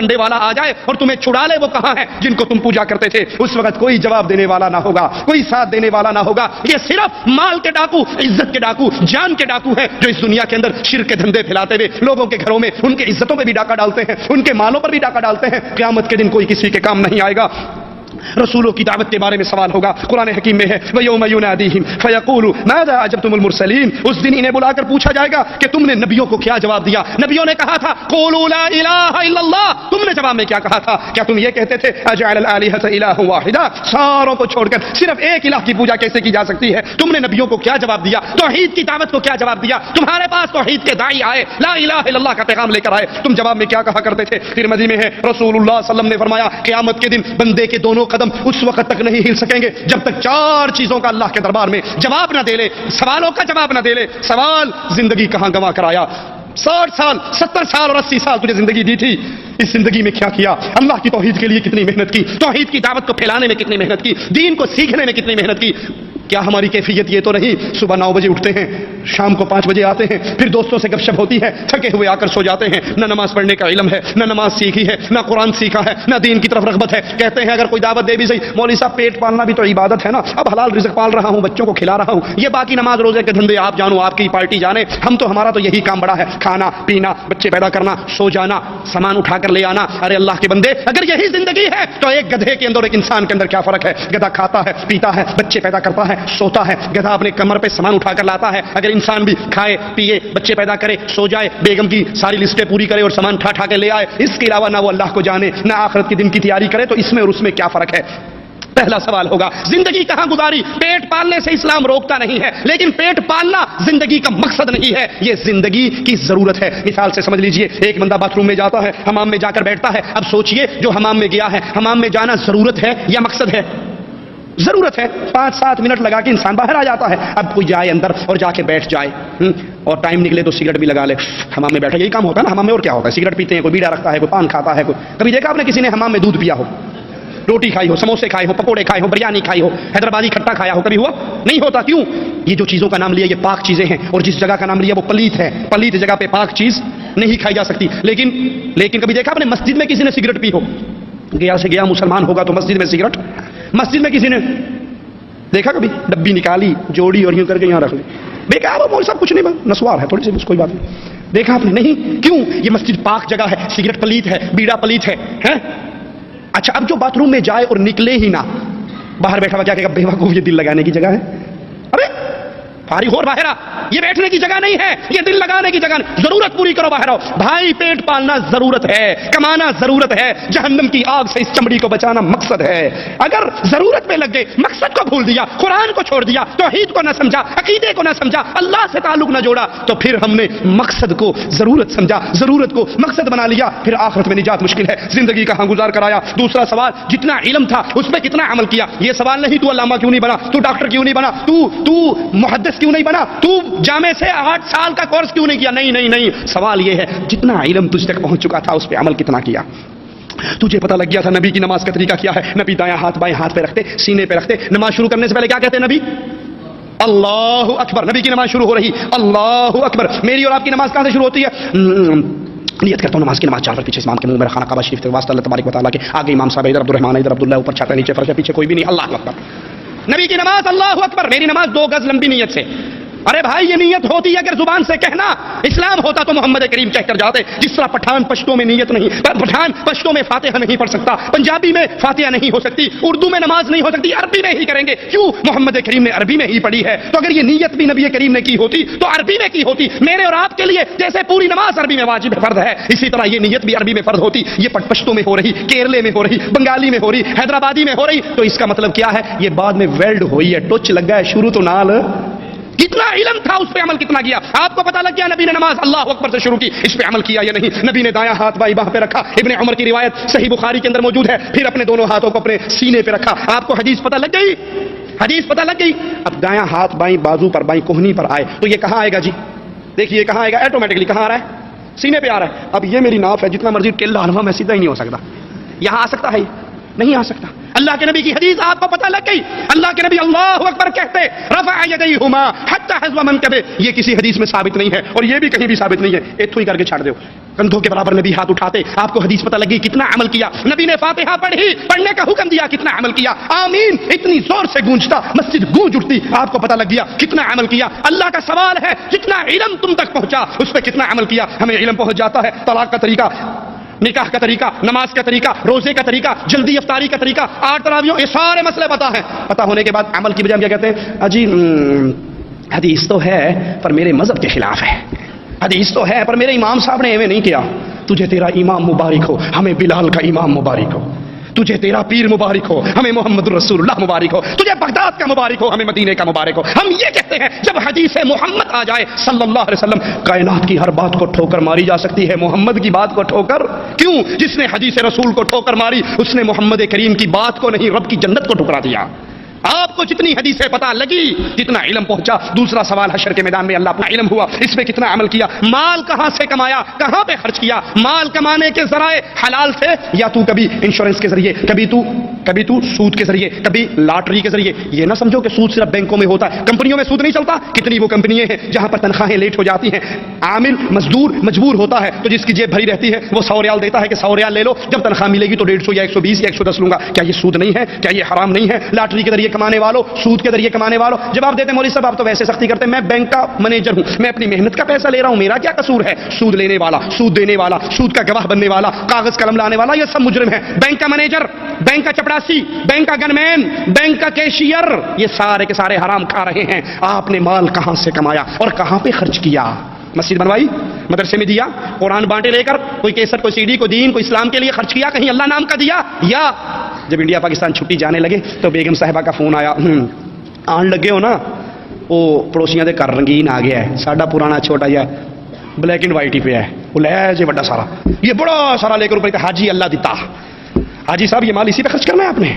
A: جھنڈے والا آ جائے اور تمہیں چھڑا لے، وہ کہاں ہے جن کو تم پوجا کرتے تھے؟ اس وقت کوئی جواب دینے والا نہ ہوگا، کوئی ساتھ دینے والا نہ ہوگا۔ یہ صرف مال کے ڈاکو، عزت کے ڈاکو، جان کے ڈاکو ہیں جو اس دنیا کے اندر شرک کے دھندے پھیلاتے ہوئے لوگوں کے گھروں میں ان کی عزتوں پہ بھی ڈاکہ ڈالتے ہیں، ان کے مالوں پر بھی ڈاکہ ڈالتے ہیں۔ قیامت کے دن کوئی کسی کے کام نہیں آئے گا۔ رسولوں کی دعوت کے بارے میں سوال ہوگا، قرآن حکیم میں ہے وَيَوْمَ يُنَادِيهِمْ فَيَقُولُ مَاذَا أَجَبْتُمُ الْمُرْسَلِينَ۔ اس دن انہیں بلا کر پوچھا جائے گا کہ تم نے نبیوں کو کیا جواب دیا؟ نبیوں نے کہا تھا قُولُوا لَا إِلَٰهَ إِلَّا اللَّهُ، تم نے جواب میں کیا کہا تھا؟ کیا تم یہ کہتے تھے أَجَعَلَ الْآلِهَةَ إِلَٰهًا وَاحِدًا، ساروں کو چھوڑ کر صرف ایک الہ کی پوجا کیسے کی جا سکتی ہے؟ تم نے نبیوں کو کیا جواب دیا؟ توحید کی دعوت کو کیا جواب دیا؟ تمہارے پاس توحید کے داعی آئے، لا الہ الا اللہ کا پیغام لے کر آئے، تم جواب میں کیا کہا کرتے تھے؟ پھر مدی میں ہے رسول اللہ صلی اللہ علیہ وسلم نے فرمایا قیامت کے دن بندے کے دونوں قدم اس وقت تک نہیں ہل سکیں گے جب تک چار چیزوں کا اللہ کے دربار میں جواب نہ دے لے، سوالوں کا جواب نہ دے لے۔ سوال، زندگی کہاں گنوا کر آیا؟ 60 سال 70 سال اور 80 سال تجھے زندگی دی تھی، اس زندگی میں کیا کیا؟ اللہ کی توحید کے لیے کتنی محنت کی؟ توحید کی دعوت کو پھیلانے میں کتنی محنت کی؟ دین کو سیکھنے میں کتنی محنت کی؟ کیا ہماری کیفیت یہ تو نہیں صبح 9 بجے اٹھتے ہیں، شام کو 5 بجے آتے ہیں، پھر دوستوں سے گپ شپ ہوتی ہے، تھکے ہوئے آ کر سو جاتے ہیں، نہ نماز پڑھنے کا علم ہے، نہ نماز سیکھی ہے، نہ قرآن سیکھا ہے، نہ دین کی طرف رغبت ہے۔ کہتے ہیں اگر کوئی دعوت دے بھی صحیح، مولوی صاحب پیٹ پالنا بھی تو عبادت ہے نا، اب حلال رزق پال رہا ہوں، بچوں کو کھلا رہا ہوں، یہ باقی نماز روزے کے دھندے آپ جانو، آپ کی پارٹی جانے، ہم تو ہمارا تو یہی کام بڑا ہے، کھانا پینا، بچے پیدا کرنا، سو جانا، سامان اٹھا کر لے آنا۔ ارے اللہ کے بندے، اگر یہی زندگی ہے تو ایک گدھے کے اندر اور ایک انسان کے اندر کیا فرق ہے؟ گدھا کھاتا ہے، پیتا ہے، بچے پیدا کرتا ہے، سوتا ہے، گدھا اپنے کمر پہ سامان اٹھا کر لاتا ہے۔ اگر انسان بھی کھائے پیے، بچے پیدا کرے، سو جائے، بیگم کی ساری لسٹیں پوری کرے اور سامان اٹھا کے لے آئے، اس کے علاوہ نہ وہ اللہ کو جانے نہ آخرت کے دن کی تیاری کرے، تو اس میں اور اس میں کیا فرق ہے؟ پہلا سوال ہوگا زندگی کہاں گزاری؟ پیٹ پالنے سے اسلام روکتا نہیں ہے، لیکن پیٹ پالنا زندگی کا مقصد نہیں ہے، یہ زندگی کی ضرورت ہے۔ مثال سے سمجھ لیجئے، ایک بندہ باتھ روم میں جاتا ہے، حمام میں جا کر بیٹھتا ہے، اب سوچئے جو حمام میں گیا ہے، حمام میں جانا ضرورت ہے یا مقصد ہے؟ ضرورت ہے۔ 5-7 منٹ لگا کے انسان باہر آ جاتا ہے، اب کوئی جائے اندر اور جا کے بیٹھ جائے اور ٹائم نکلے تو سگریٹ بھی لگا لے، حمام میں بیٹھا، یہی کام ہوتا ہے نا حمام میں، اور کیا ہوتا ہے؟ سگریٹ پیتے ہیں، کوئی بیڑا رکھتا ہے، کوئی پان کھاتا ہے، کوئی کبھی دیکھا آپ نے کسی نے حمام میں دودھ پیا ہو، روٹی کھائی ہو، سموسے کھائے ہو، پکوڑے کھائے ہو، بریانی کھائی ہو، حیدرآبادی کھٹا کھایا ہو، کبھی ہوا؟ نہیں ہوتا۔ کیوں؟ یہ جو چیزوں کا نام لیا یہ پاک چیزیں ہیں، اور جس جگہ کا نام لیا وہ پلیت ہے، پلیت جگہ پہ پاک چیز نہیں کھائی جا سکتی۔ لیکن کبھی دیکھا آپ نے مسجد میں کسی نے سگریٹ پی ہو؟ گیا سے گیا مسلمان ہوگا تو مسجد میں سگریٹ، مسجد میں کسی نے دیکھا کبھی؟ ڈبی نکالی، جوڑی اور یوں کر کے یہاں رکھ لی، دیکھا آپ مول صاحب کچھ نہیں، نسوار ہے تھوڑی سی، کوئی بات نہیں، دیکھا آپ نے؟ نہیں۔ کیوں؟ یہ مسجد پاک جگہ ہے، سگریٹ پلیت ہے، بیڑا پلیت ہے۔ اچھا، اب جو باتھ روم میں جائے اور نکلے ہی نہ، باہر بیٹھا ہوا کیا کہے گا؟ بے وقوف، یہ دل لگانے کی جگہ ہے۔ ارے فارغ ہو باہر آ، یہ بیٹھنے کی جگہ نہیں ہے، یہ دل لگانے کی جگہ نہیں، ضرورت پوری کرو، باہر آؤ بھائی۔ پیٹ پالنا ضرورت ہے، کمانا ضرورت ہے، جہنم کی آگ سے اس چمڑی کو بچانا مقصد ہے۔ اگر ضرورت پہ لگ گئے، مقصد کو بھول دیا، قرآن کو چھوڑ دیا، توحید کو نہ سمجھا، عقیدے کو نہ سمجھا، اللہ سے تعلق نہ جوڑا، تو پھر ہم نے مقصد کو ضرورت سمجھا، ضرورت کو مقصد بنا لیا، پھر آخرت میں نجات مشکل ہے۔ زندگی کہاں گزار کر آیا؟ دوسرا سوال، جتنا علم تھا اس پہ کتنا عمل کیا؟ یہ سوال نہیں تو علامہ کیوں نہیں بنا، تو ڈاکٹر کیوں نہیں بنا، تو محدث کیوں نہیں بنا، تو جامع سے 8 سال کا کورس کیوں نہیں کیا؟ نہیں، سوال یہ ہے جتنا علم تجھ تک پہنچ چکا تھا اس پہ عمل کتنا کیا؟ تجھے پتہ لگ گیا تھا نبی کی نماز کا طریقہ کیا ہے؟ نبی دایاں ہاتھ بائیں ہاتھ پہ رکھتے، سینے پہ رکھتے، نماز شروع کرنے سے پہلے کیا کہتے ہیں نبی؟ اللہ اکبر۔ نبی کی نماز شروع ہو رہی، اللہ اکبر۔ میری اور آپ کی نماز کہاں سے شروع ہوتی ہے؟ نیت کرتا ہوں نماز کی، نماز 4 پیچھے امام کے منہ میں رکھنا، کعبہ شریف کے واسطہ اللہ تبارک و تعالیٰ کے آگے امام صاحب ادھر عبدالرحمان ادھر عبداللہ، اوپر چھاتا نیچے فرش، پیچھے کوئی بھی نہیں، اللہ اکبر۔ نبی کی نماز اللہ اکبر، میری نماز 2 گز لمبی نیت سے۔ ارے بھائی یہ نیت ہوتی ہے اگر زبان سے کہنا، اسلام ہوتا تو محمد کریم کہہ کر جاتے۔ جس طرح پٹھان پشتوں میں نیت نہیں، پٹھان پشتوں میں فاتحہ نہیں پڑھ سکتا، پنجابی میں فاتحہ نہیں ہو سکتی، اردو میں نماز نہیں ہو سکتی، عربی میں ہی کریں گے۔ کیوں؟ محمد کریم نے عربی میں ہی پڑھی ہے، تو اگر یہ نیت بھی نبی کریم نے کی ہوتی تو عربی میں کی ہوتی۔ میرے اور آپ کے لیے جیسے پوری نماز عربی میں واجب فرض ہے، اسی طرح یہ نیت بھی عربی میں فرض ہوتی۔ یہ پشتوں میں ہو رہی، کیرلے میں ہو رہی، بنگالی میں ہو رہی، حیدرآبادی میں ہو رہی، تو اس کا مطلب کیا ہے؟ یہ بعد میں ویلڈ ہوئی ہے، ٹچ لگ گیا ہے، شروع تو نال کتنا علم تھا اس پہ عمل کتنا کیا؟ آپ کو پتہ لگ گیا نبی نے نماز اللہ اکبر سے شروع کی، اس پہ عمل کیا یا نہیں؟ نبی نے دایاں ہاتھ بائیں باہ پہ رکھا، ابن عمر کی روایت صحیح بخاری کے اندر موجود ہے، پھر اپنے دونوں ہاتھوں کو اپنے سینے پہ رکھا۔ آپ کو حدیث پتہ لگ گئی؟ حدیث پتہ لگ گئی؟ اب دایاں ہاتھ بائیں بازو پر، بائیں کوہنی پر آئے تو یہ کہاں آئے گا جی؟ دیکھیے کہاں آئے گا، آٹومیٹکلی کہاں آ رہا ہے؟ سینے پہ آ رہا ہے۔ اب یہ میری ناف ہے، جتنا مرضی ٹل ڈالوں میں سیدھا ہی نہیں ہو سکتا، یہاں آ سکتا ہے؟ نہیں آ سکتا. اللہ کے نبی کی حدیث آپ کو پتہ لگ گئی. اللہ کے نبی اللہ اکبر کہتے رفع یدیہما حتی حذو منکبہ. یہ کسی حدیث میں ثابت نہیں ہے اور یہ بھی کہیں بھی ثابت نہیں ہے. ایتھو ہی کر کے چھاڑ دو. کندھوں کے برابر نبی ہاتھ اٹھاتے. آپ کو حدیث پتہ لگی کتنا عمل کیا. نبی نے فاتحہ پڑھی, پڑھنے کا حکم دیا, کتنا عمل کیا. آمین اتنی زور سے گونجتا مسجد گونج اٹھتی. آپ کو پتہ لگ گیا کتنا عمل کیا. اللہ کا سوال ہے جتنا علم تم تک پہنچا اس پہ کتنا عمل کیا. ہمیں علم پہنچ جاتا ہے طلاق کا طریقہ, نکاح کا طریقہ, نماز کا طریقہ, روزے کا طریقہ, جلدی افطاری کا طریقہ, 8 تراویحوں, یہ سارے مسئلے پتہ ہیں. پتہ ہونے کے بعد عمل کی بجائے ہم کیا کہتے ہیں؟ اجی حدیث تو ہے پر میرے مذہب کے خلاف ہے. حدیث تو ہے پر میرے امام صاحب نے ایویں نہیں کیا. تجھے تیرا امام مبارک ہو, ہمیں بلال کا امام مبارک ہو. تجھے تیرا پیر مبارک ہو, ہمیں محمد الرسول اللہ مبارک ہو. تجھے بغداد کا مبارک ہو, ہمیں مدینے کا مبارک ہو. ہم یہ کہتے ہیں جب حدیث محمد آ جائے صلی اللہ علیہ وسلم, کائنات کی ہر بات کو ٹھوکر ماری جا سکتی ہے, محمد کی بات کو ٹھوکر کیوں؟ جس نے حدیث رسول کو ٹھوکر ماری اس نے محمد کریم کی بات کو نہیں, رب کی جنت کو ٹھکرا دیا. آپ کو جتنی حدیثیں پتہ لگی جتنا علم پہنچا. دوسرا سوال حشر کے میدان میں اللہ اپنا علم ہوا, اس پہ کتنا عمل کیا. مال کہاں سے کمایا, کہاں پہ خرچ کیا. مال کمانے کے ذرائع حلال تھے یا تو کبھی انشورنس کے ذریعے, کبھی تو سود کے ذریعے, کبھی لاٹری کے ذریعے. یہ نہ سمجھو کہ سود صرف بینکوں میں ہوتا ہے, کمپنیوں میں سود نہیں چلتا. کتنی وہ کمپنیاں ہیں جہاں پر تنخواہیں لیٹ ہو جاتی ہیں, عامل مزدور مجبور ہوتا ہے تو جس کی جیب بھری رہتی ہے وہ 100 ریال دیتا ہے کہ 100 ریال لے لو, جب تنخواہ ملے گی تو 150 یا 120 یا 110 لوں گا. کیا یہ سود نہیں ہے؟ کیا یہ حرام نہیں ہے؟ لاٹری کے ذریعے کمانے والوں, سود کے ذریعے کمانے والوں. جواب دیتے مولوی صاحب آپ تو ویسے سختی کرتے ہیں, میں بینک کا مینیجر ہوں, میں اپنی محنت کا پیسہ لے رہا ہوں, میرا کیا قصور ہے. سود لینے والا, سود دینے والا, سود کا گواہ بننے والا, کاغذ قلم لانے والا, یہ سب مجرم ہے. بینک کا مینیجر, بینک کا چپڑاسی, بینک کا گن مین, بینک کا کیشیئر, یہ سارے کے سارے حرام کھا رہے ہیں. آپ نے مال کہاں سے کمایا اور کہاں پہ خرچ کیا؟ مسجد بنوائی, مدرسے میں دیا, قرآن بانٹے لے کر, کوئی کیسٹ, کوئی CD, کوئی دین, کوئی اسلام کے لیے خرچ کیا, کہیں اللہ نام کا دیا. یا جب انڈیا پاکستان چھٹی جانے لگے تو بیگم صاحبہ کا فون آیا, آن لگے ہو نا وہ پڑوسیاں دے کر رنگین آ گیا ہے, ساڈا پرانا چھوٹا جا بلیک اینڈ وائٹ ہی پہ ہے, وہ لے جی بڑا سارا, یہ بڑا سارا لے کر اوپر حاجی اللہ دیتا. حاجی صاحب یہ مال اسی پہ خرچ کرنا ہے آپ نے.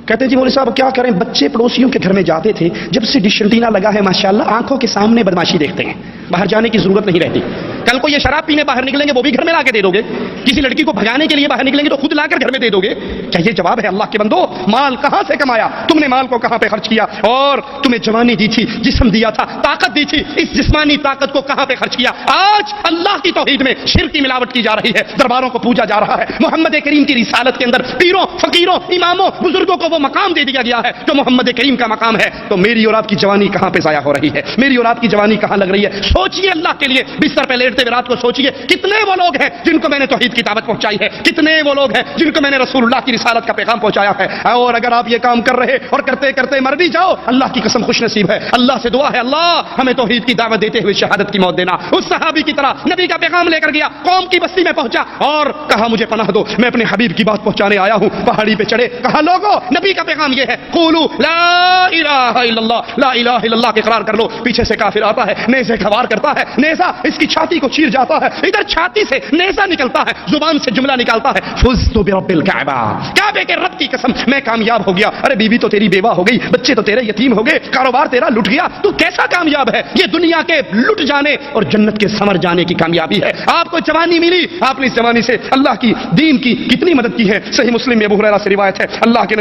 A: کہتے ہیں جی مولوی صاحب کیا کریں, بچے پڑوسیوں کے گھر میں جاتے تھے, جب سے ڈش اینٹینا لگا ہے ماشاءاللہ آنکھوں کے سامنے بدماشی دیکھتے ہیں, باہر جانے کی ضرورت نہیں رہتی. کل کو یہ شراب پینے باہر نکلیں گے وہ بھی گھر میں لا کے دے دو گے, کسی لڑکی کو بھگانے کے لیے باہر نکلیں گے تو خود لا کر گھر میں دے دو گے. کیا یہ جواب ہے اللہ کے بندو؟ مال کہاں سے کمایا تم نے, مال کو کہاں پہ خرچ کیا؟ اور تمہیں جوانی دی تھی, جسم دیا تھا, طاقت دی تھی, اس جسمانی طاقت کو کہاں پہ خرچ کیا؟ آج اللہ کی توحید میں شرک کی ملاوٹ کی جا رہی ہے, درباروں کو پوجا جا رہا ہے. محمد کریم کی رسالت کے اندر پیروں, فقیروں, اماموں, بزرگوں کو وہ مقام دے دیا گیا ہے جو محمد کریم کا مقام ہے. تو میری اور آپ کی جوانی کہاں پہ ضائع ہو رہی ہے, میری اور آپ کی جوانی کہاں لگ رہی ہے؟ سوچئے اللہ کے لیے, بستر پہ لیٹتے ہوئے رات کو سوچئے کتنے وہ لوگ ہیں جن کو میں نے توحید کی دعوت پہنچائی ہے, کتنے وہ لوگ ہیں جن کو میں نے رسول اللہ کی رسالت کا پیغام پہنچایا ہے. اور اگر آپ یہ کام کر رہے اور کرتے کرتے مر بھی جاؤ, اللہ کی قسم خوش نصیب ہے. اللہ سے دعا ہے اللہ ہمیں توحید کی دعوت دیتے ہوئے شہادت کی موت دینا. اس صحابی کی طرح نبی کا پیغام لے کر گیا, قوم کی بستی میں پہنچا اور کہا مجھے پناہ دو, میں اپنے حبیب کی بات پہنچانے آیا ہوں. پہاڑی پہ چڑھے, کہا لوگوں نبی کا پیغام یہ ہے, قولوا لا الہ الا اللہ, لا الہ الا اللہ کے اقرار کر لو. پیچھے سے کافر آتا ہے, نیزے کا وار کرتا ہے, نیزا اس کی چھاتی کو چیر جاتا ہے, ادھر چھاتی سے نیزا نکلتا ہے, زبان سے جملہ نکالتا ہے, فزت برب الکعبہ, کعبے کے رب کی قسم میں کامیاب ہو گیا. ارے بیوی تو تیری بیوہ ہو گئی, بچے تو تیرے یتیم ہو گئے, کاروبار تیرا لٹ گیا, تو کیسا کامیاب ہے؟ یہ دنیا کے لٹ جانے اور جنت کے ثمر جانے کی کامیابی ہے. آپ کو جوانی ملی, آپ نے اس جوانی سے اللہ کی دین کی کتنی مدد کی ہے. صحیح مسلم میں ابو ہریرہ سے روایت ہے, اللہ کے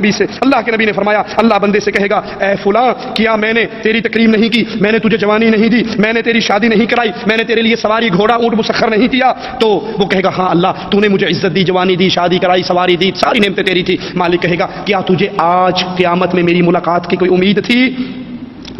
A: نبی نے فرمایا, اللہ بندے سے کہے گا اے فلاں کیا میں نے تیری تکریم نہیں کی, میں نے تجھے جوانی نہیں دی, میں نے تیری شادی نہیں کرائی, میں نے تیرے لیے سواری گھوڑا اونٹ مسخر نہیں کیا؟ تو وہ کہے گا ہاں اللہ تو نے مجھے عزت دی, جوانی دی, شادی کرائی, سواری دی, ساری نعمتیں تیری تھی. مالک کہے گا کیا تجھے آج قیامت میں میری ملاقات کی کوئی امید تھی؟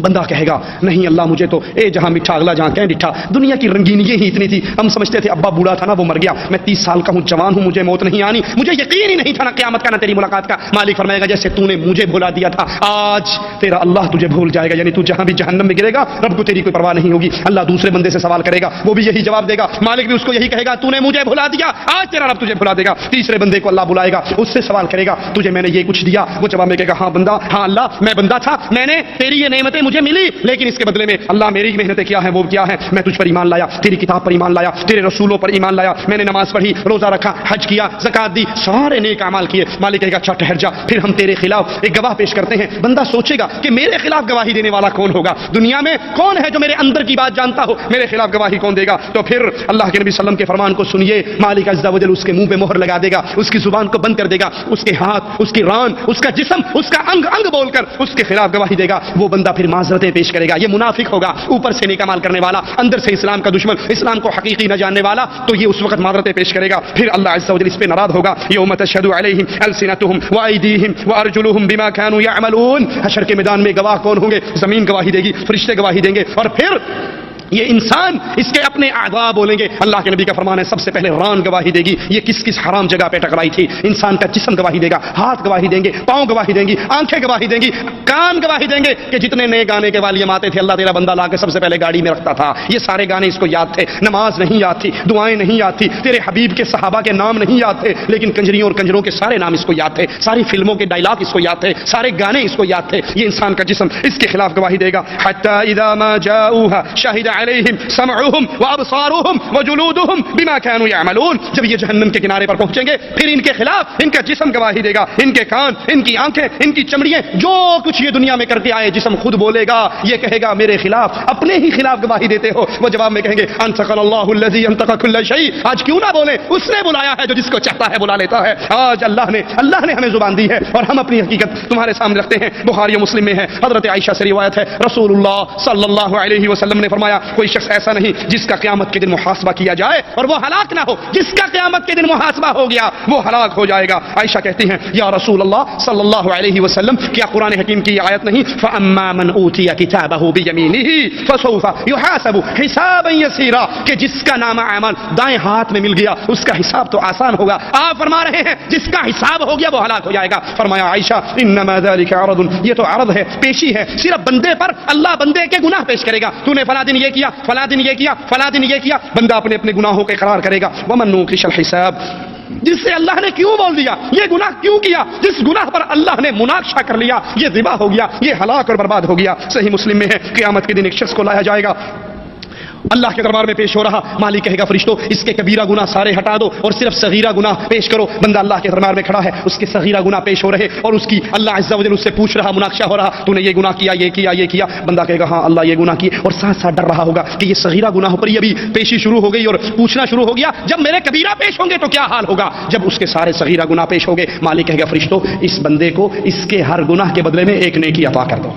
A: بندہ کہے گا نہیں اللہ مجھے تو اے جہاں میٹھا اگلا جہاں کہیں ڈٹھا, دنیا کی رنگینیاں ہی اتنی تھی, ہم سمجھتے تھے ابا بوڑھا تھا نا وہ مر گیا, میں 30 سال کا ہوں, جوان ہوں, مجھے موت نہیں آنی, مجھے یقین ہی نہیں تھا نہ قیامت کا نہ تیری ملاقات کا. مالک فرمائے گا جیسے تو نے مجھے بھلا دیا تھا آج تیرا اللہ تجھے بھول جائے گا, یعنی تو جہاں بھی جہنم میں گرے گا رب کو تیری کوئی پرواہ نہیں ہوگی. اللہ دوسرے بندے سے سوال کرے گا, وہ بھی یہی جواب دے گا, مالک بھی اس کو یہی کہے گا تو نے مجھے بھلا دیا, آج تیرا رب تجھے بھلا دے گا. تیسرے بندے کو اللہ بلائے گا, اس سے سوال کرے گا تجھے میں نے یہ کچھ دیا, وہ جواب میں کہے گا ہاں بندہ, ہاں اللہ میں بندہ تھا, میں نے تیری یہ نعمت
B: محنتیں مجھے ملی لیکن اس کے بدلے میں اللہ میری محنتیں کیا ہیں وہ کیا ہیں, میں تجھ پر ایمان لایا, تیری کتاب پر ایمان لایا, تیرے رسولوں پر ایمان لایا, میں نے نماز پڑھی, روزہ رکھا, حج کیا, زکات دی, سارے نیک اعمال کیے. مالک کہے گا اچھا ٹھہر جا, پھر ہم تیرے خلاف ایک گواہ پیش کرتے ہیں. بندہ سوچے گا کہ میرے خلاف گواہی دینے والا کون ہوگا, دنیا میں کون ہے جو میرے اندر کی بات جانتا ہو, میرے خلاف گواہی کون دے گا؟ تو پھر اللہ کے نبی صلی اللہ علیہ وسلم کے فرمان کو سنیے, مالک عز و جل اس کے منہ پہ مہر لگا دے گا, اس کی زبان کو بند کر دے گا, اس کے ہاتھ, اس کی ران, اس کا جسم, اس کا انگ انگ بول کر اس کے خلاف گواہی دے گا. وہ بندہ پھر معذرتیں پیش کرے گا. یہ منافق ہوگا, اوپر سے نیک عمل کرنے والا, اندر سے اسلام کا دشمن, اسلام کو حقیقی نہ جاننے والا, تو یہ اس وقت معذرتیں پیش کرے گا. پھر اللہ عز و جل اس پہ ناراض ہوگا. یوم تشہد علیہم السنتہم وایدیہم وارجلہم بما كانوا یعملون. حشر کے میدان میں گواہ کون ہوں گے؟ زمین گواہی دے گی, فرشتے گواہی دیں گے, اور پھر یہ انسان اس کے اپنے اعضاء بولیں گے. اللہ کے نبی کا فرمان ہے سب سے پہلے ران گواہی دے گی, یہ کس کس حرام جگہ پہ ٹکرائی تھی. انسان کا جسم گواہی دے گا, ہاتھ گواہی دیں گے, پاؤں گواہی دیں گی, آنکھیں گواہی دیں گی, کان گواہی دیں گے کہ جتنے نئے گانے کے والیم آتے تھے اللہ تیرا بندہ لا کے سب سے پہلے گاڑی میں رکھتا تھا, یہ سارے گانے اس کو یاد تھے. نماز نہیں یاد تھی, دعائیں نہیں یاد تھی, تیرے حبیب کے صحابہ کے نام نہیں یاد تھے, لیکن کنجریوں اور کنجروں کے سارے نام اس کو یاد تھے, ساری فلموں کے ڈائلاگ اس کو یاد تھے, سارے گانے اس کو یاد تھے. یہ انسان کا جسم اس کے خلاف گواہی دے گا. حتی اذا ما جاؤوها شہد علیہم سمعوهم وابصارهم وجلودهم بما كانوا يعملون. جب یہ جہنم کے کنارے پر پہنچیں گے پھر ان کے خلاف ان کا جسم گواہی دے گا, ان کے کان, ان کی آنکھیں, ان کی چمڑیاں, جو کچھ یہ دنیا میں کر کے آئے جسم خود بولے گا, یہ کہے گا میرے خلاف, اپنے ہی خلاف گواہی دیتے ہو. وہ جواب میں کہیں گے انطق اللہ الذی انطق كل شيء. آج کیوں نہ بولے, اس نے بلایا ہے جو جس کو چاہتا ہے بلا لیتا ہے. آج اللہ نے ہمیں زبان دی ہے اور ہم اپنی حقیقت تمہارے سامنے رکھتے ہیں. بخاری و مسلم میں ہے, حضرت عائشہ سے روایت ہے, رسول اللہ صلی اللہ علیہ وسلم نے فرمایا کوئی شخص ایسا نہیں جس کا قیامت کے دن محاسبہ کیا جائے اور وہ ہلاک نہ ہو. جس کا قیامت کے دن محاسبہ ہو گیا وہ ہلاک ہو جائے گا. عائشہ کہتی ہیں یا رسول اللہ صلی اللہ علیہ وسلم, کیا قرآن حکیم کی یہ آیت نہیں فاما من اوتی کتابہ بیمینہ فسوف یحاسب حسابا یسیرا, کہ جس کا نامہ اعمال دائیں ہاتھ میں مل گیا اس کا حساب تو آسان ہوگا. آپ فرما رہے ہیں جس کا حساب ہو گیا وہ ہلاک ہو جائے گا. فرمایا عائشہ انما ذلک عرض, یہ تو عرض ہے, پیشی ہے, صرف بندے پر اللہ بندے کے گناہ پیش کرے گا. تو نے فلاں دن یہ کیا, فلاں دن یہ کیا, فلاں دن یہ کیا, بندہ اپنے اپنے گناہوں کے اقرار کرے گا. ومن نوقش الحساب, جس سے اللہ نے کیوں بول دیا, یہ گناہ کیوں کیا, جس گناہ پر اللہ نے مناقشہ کر لیا یہ ذبح ہو گیا, یہ ہلاک اور برباد ہو گیا. صحیح مسلم میں ہے قیامت کے دن ایک شخص کو لایا جائے گا, اللہ کے دربار میں پیش ہو رہا. مالک کہے گا فرشتوں اس کے کبیرہ گناہ سارے ہٹا دو اور صرف صغیرہ گناہ پیش کرو. بندہ اللہ کے دربار میں کھڑا ہے, اس کے صغیرہ گناہ پیش ہو رہے اور اس کی اللہ عز و جل اس سے پوچھ رہا, مناقشہ ہو رہا, تو نے یہ گناہ کیا, یہ کیا, یہ کیا. بندہ کہے گا ہاں اللہ یہ گناہ کی, اور ساتھ ساتھ ڈر رہا ہوگا کہ یہ صغیرہ گناہوں پر یہ بھی پیشی شروع ہو گئی اور پوچھنا شروع ہو گیا, جب میرے کبیرہ پیش ہوں گے تو کیا حال ہوگا. جب اس کے سارے صغیرہ گناہ پیش ہو گئے, مالک کہے گا فرشتوں اس بندے کو اس کے ہر گناہ کے بدلے میں ایک نیکی عطا کر دو.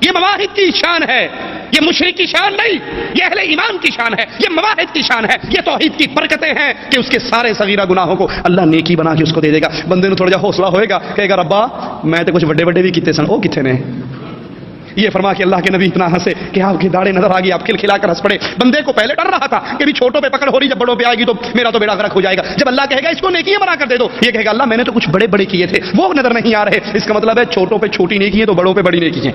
B: یہ مواحد کی شان ہے, یہ مشرک کی شان نہیں, یہ اہل ایمان کی شان ہے, یہ مواحد کی شان ہے, یہ توحید کی برکتیں ہیں کہ اس کے سارے صغیرہ گناہوں کو اللہ نیکی بنا کے اس کو دے دے گا. بندے نے تھوڑا جا حوصلہ ہوئے گا, کہے گا ربا میں تو کچھ بڑے بڑے بھی کیتے سن, وہ کتنے نے. یہ فرما کہ اللہ کے نبی اتنا ہنسے کہ آپ کی داڑھی نظر آ گئی, آپ کھلکھلا کر ہنس پڑے. بندے کو پہلے ڈر رہا تھا کہ بھی چھوٹوں پہ پکڑ ہو رہی, جب بڑوں پہ آئے گی تو میرا تو بیڑا غرق ہو جائے گا. جب اللہ کہے گا اس کو نیکیاں بنا کر دے دو, یہ کہے گا اللہ میں نے تو کچھ بڑے بڑے کیے تھے وہ نظر نہیں آ رہے. اس کا مطلب ہے چھوٹوں پہ چھوٹی نیکی ہے تو بڑوں پہ بڑی نیکی ہے,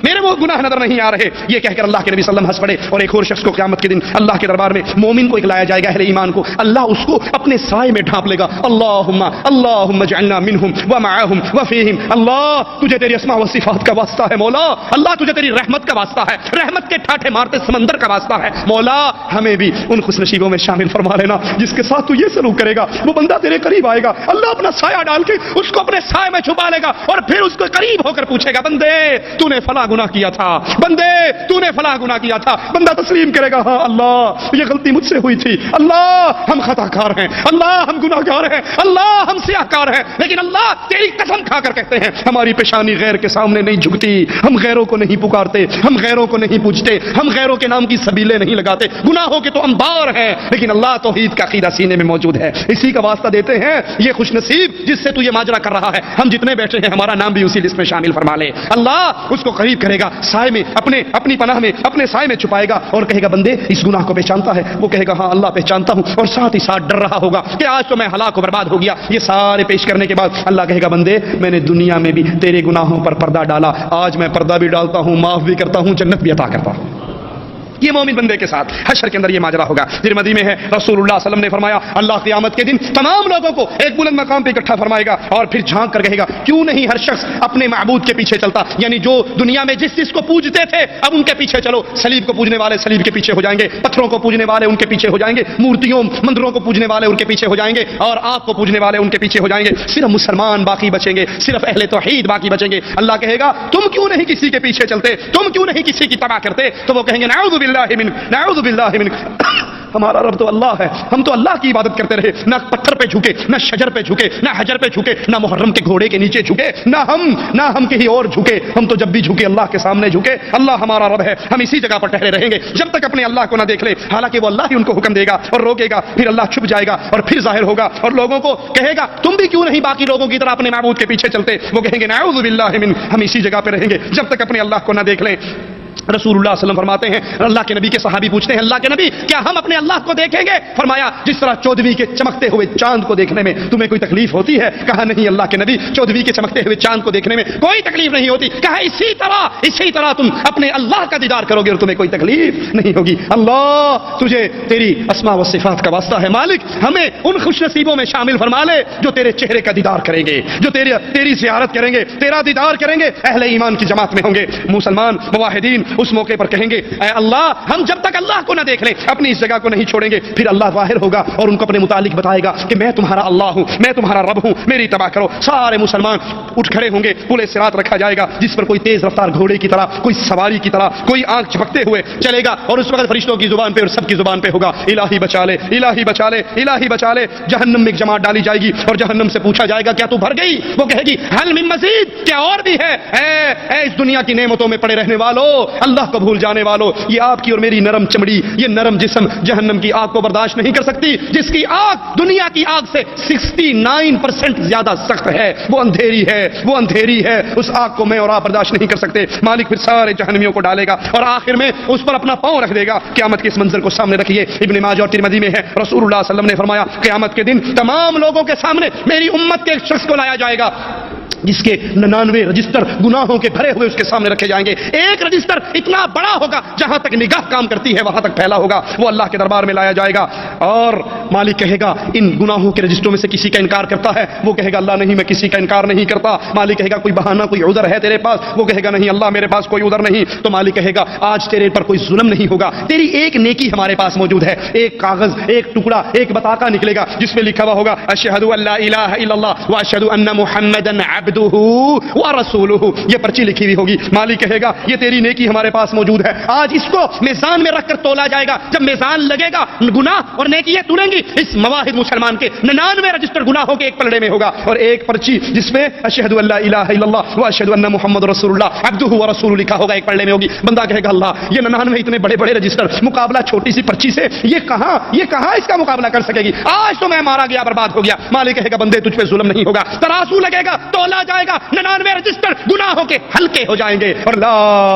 B: میرے وہ گناہ نظر نہیں آ رہے. یہ کہہ کر اللہ کے نبی صلی اللہ علیہ وسلم ہنس پڑے. اور ایک اور شخص کو قیامت کے دن اللہ کے دربار میں مومن کو ایک لایا جائے گا, اہل ایمان کو, اللہ اس کو اپنے سائے میں ڈھانپ لے گا. اللہم اجعلنا منہم ومعہم وفیہم. اللہ تجھے تیری اسماء و صفات کا واسطہ ہے مولا, اللہ تجھے تیری رحمت کا واسطہ ہے, رحمت کے ٹھاٹھے مارتے سمندر کا واسطہ ہے مولا, ہمیں بھی ان خوش نصیبوں میں شامل فرما لینا جس کے ساتھ تو یہ سلوک کرے گا وہ بندہ تیرے قریب آئے گا, اللہ اپنا سایہ ڈال کے اس کو اپنے سائے میں چھپا لے گا اور پھر اس کو قریب ہو کر پوچھے گا بندے تو نے فلاں گناہ کیا تھا, بندے تو نے فلاں گناہ کیا تھا. بندہ تسلیم کرے گا ہاں اللہ یہ غلطی مجھ سے ہوئی تھی, اللہ ہم خطا کار ہیں, اللہ ہم گناہ گار ہیں, اللہ ہم سیاہ کار ہیں, لیکن اللہ تیری قسم کھا کر کہتے ہیں ہماری پیشانی غیر کے سامنے نہیں جھکتی, ہم غیروں کو نہیں پکارتے, ہم غیروں کو نہیں پوچھتے, ہم غیروں کے نام کی سبیلیں نہیں لگاتے. گناہوں کے تو انبار ہیں لیکن اللہ توحید کا عقیدہ سینے میں موجود ہے. اسی کا واسطہ دیتے ہیں یہ خوش نصیب جس سے تو یہ ماجرا کر رہا ہے, ہم جتنے بیٹھے ہیں ہمارا نام بھی اسی لسٹ میں شامل فرما لے. اللہ اس کو قریب کرے گا, سائے میں اپنی پناہ میں اپنے سائے میں چھپائے گا اور کہے گا بندے اس گناہ کو پہچانتا ہے, وہ کہے گا ہاں اللہ پہچانتا ہوں, اور ساتھ ہی ساتھ ڈر رہا ہوگا کہ آج تو میں ہلاک و برباد ہو گیا. یہ سارے پیش کرنے کے بعد اللہ کہے گا بندے میں نے دنیا میں بھی تیرے گناہوں پر پردہ ڈالا, آج میں پردہ بھی ڈالتا ہوں, معاف بھی کرتا ہوں, جنت بھی عطا کرتا ہوں. یہ مومن بندے کے ساتھ حشر کے اندر یہ ماجرا ہوگا. ترمذی میں ہے رسول اللہ صلی اللہ علیہ وسلم نے فرمایا اللہ قیامت کے دن تمام لوگوں کو ایک بلند مقام پہ اکٹھا فرمائے گا اور پھر جھانک کر کہے گا کیوں نہیں ہر شخص اپنے معبود کے پیچھے چلتا. یعنی جو دنیا میں جس چیز کو پوجتے تھے اب ان کے پیچھے چلو. صلیب کو پوجنے والے صلیب کے پیچھے ہو جائیں گے, پتھروں کو پوجنے والے ان کے پیچھے ہو جائیں گے, مورتیوں مندروں کو پوجنے والے ان کے پیچھے ہو جائیں گے, اور آگ کو پوجنے والے ان کے پیچھے ہو جائیں گے. صرف مسلمان باقی بچیں گے, صرف اہل توحید باقی بچیں گے. اللہ کہے گا تم کیوں نہیں کسی کے پیچھے چلتے, تم کیوں نہیں کسی کی تباہ کرتے؟ تو وہ کہیں گے نعوذ باللہ من نعوذ باللہ من ہمارا رب تو اللہ ہے, ہم تو اللہ کی عبادت کرتے رہے, نہ پتھر پہ جھکے, نہ شجر پہ جھکے, نہ حجر پہ جھکے, نہ محرم کے گھوڑے کے نیچے جھکے, نہ ہم کہیں اور جھکے. ہم تو جب بھی جھکے اللہ کے سامنے جھکے. اللہ ہمارا رب ہے, ہم اسی جگہ پر ٹھہرے رہیں گے جب تک اپنے اللہ کو نہ دیکھ لے. حالانکہ وہ اللہ ہی ان کو حکم دے گا اور روکے گا, پھر اللہ چھپ جائے گا اور پھر ظاہر ہوگا اور لوگوں کو کہے گا تم بھی کیوں نہیں باقی لوگوں کی طرح اپنے معبود کے پیچھے چلتے. وہ کہیں گے نعوذ باللہ من ہم اسی جگہ پہ رہیں گے جب تک اپنے اللہ کو نہ دیکھ لیں. رسول اللہ صلی اللہ علیہ وسلم فرماتے ہیں, اللہ کے نبی کے صحابی پوچھتے ہیں اللہ کے نبی کیا ہم اپنے اللہ کو دیکھیں گے؟ فرمایا جس طرح چودھویں کے چمکتے ہوئے چاند کو دیکھنے میں تمہیں کوئی تکلیف ہوتی ہے؟ کہا نہیں اللہ کے نبی, چودھویں کے چمکتے ہوئے چاند کو دیکھنے میں کوئی تکلیف نہیں ہوتی. کہا اسی طرح تم اپنے اللہ کا دیدار کرو گے اور تمہیں کوئی تکلیف نہیں ہوگی. اللہ تجھے تیری اسماء و صفات کا واسطہ ہے مالک, ہمیں ان خوش نصیبوں میں شامل فرما لے جو تیرے چہرے کا دیدار کریں گے, جو تیری زیارت کریں گے, تیرا دیدار کریں گے, اہل ایمان کی جماعت میں ہوں گے. مسلمان موحدین اس موقع پر کہیں گے اے اللہ ہم جب تک اللہ کو نہ دیکھ لیں اپنی اس جگہ کو نہیں چھوڑیں گے. پھر اللہ ظاہر ہوگا اور ان کو اپنے متعلق بتائے گا کہ میں تمہارا اللہ ہوں, میں تمہارا رب ہوں, میری اتباع کرو. سارے مسلمان اٹھ کھڑے ہوں گے, پل صراط رکھا جائے گا جس پر کوئی تیز رفتار گھوڑے کی طرح, کوئی سواری کی طرح, کوئی آنکھ جھپکتے ہوئے چلے گا, اور اس وقت فرشتوں کی زبان پہ اور سب کی زبان پہ ہوگا الہی بچا لے, الہی بچا لے, الہی بچا لے. جہنم میں ایک جماعت ڈالی جائے گی اور جہنم سے پوچھا جائے گا کیا تو بھر گئی؟ وہ کہے گی حل من مزید, کیا اور بھی ہے؟ اے اس دنیا کی نعمتوں میں پڑے رہنے والوں, اللہ کو بھول جانے والوں, یہ آپ کی اور میری نرم چمڑی, یہ نرم جسم جہنم کی آگ کو برداشت نہیں کر سکتی. جس کی آگ دنیا کی آگ سے 69% زیادہ سخت ہے, وہ اندھیری ہے, وہ اندھیری ہے. اس آگ کو میں اور آپ برداشت نہیں کر سکتے. مالک پھر سارے جہنمیوں کو ڈالے گا اور آخر میں اس پر اپنا پاؤں رکھ دے گا. قیامت کے اس منظر کو سامنے رکھیے, ابن ماجہ اور ترمذی میں ہے رسول اللہ صلی اللہ علیہ وسلم نے فرمایا قیامت کے دن تمام لوگوں کے سامنے میری امت کے ایک شخص کو لایا جائے گا جس کے 99 رجسٹر گناہوں کے بھرے ہوئے اس کے سامنے رکھے جائیں گے. ایک رجسٹر اتنا بڑا ہوگا جہاں تک نگاہ کام کرتی ہے وہاں تک پھیلا ہوگا, وہ اللہ کے دربار میں لایا جائے گا. اور مالک کہے گا ان گناہوں کے رجسٹروں میں سے کسی کا انکار کرتا ہے؟ وہ کہے گا اللہ نہیں میں کسی کا انکار نہیں کرتا. مالک کہے گا کوئی بہانہ کوئی عذر ہے تیرے پاس؟ وہ کہے گا نہیں اللہ میرے پاس کوئی عذر نہیں. تو مالک کہے گا آج تیرے پر کوئی ظلم نہیں ہوگا, تیری ایک نیکی ہمارے پاس موجود ہے. ایک کاغذ, ایک ٹکڑا, ایک بطاقہ نکلے گا جس میں لکھا ہوا ہوگا اشہد ان لا الہ الا اللہ واشہد ان محمدا عبدہ ورسولہ. یہ پرچی لکھی ہوئی ہوگی. مالک کہے گا یہ تیری نیکی ہمارے پاس موجود ہے, آج اس کو میزان میں رکھ کر تولا جائے گا. جب میزان لگے گا گناہ اور نیکیاں تولیں گی, اس مواحد مسلمان کے 99 رجسٹر گناہوں کے ایک پلڑے میں ہوگا اور ایک پرچی جس میں اشہد ان لا الہ الا اللہ واشہد ان محمد رسول اللہ عبدہ ورسولہ لکھا ہوگا ایک پلڑے میں ہوگی. بندہ کہے گا اللہ یہ 99 اتنے بڑے بڑے رجسٹر مقابلہ چھوٹی سی پرچی سے, یہ کہاں اس کا مقابلہ کر سکے گی؟ آج تو میں مارا گیا برباد ہو گیا. مالک کہے گا بندے تجھ پہ ظلم نہیں ہوگا, ترازو لگے گا, تولا جائے گا, 99 رجسٹر گناہوں کے ہلکے ہو جائیں گے اور لا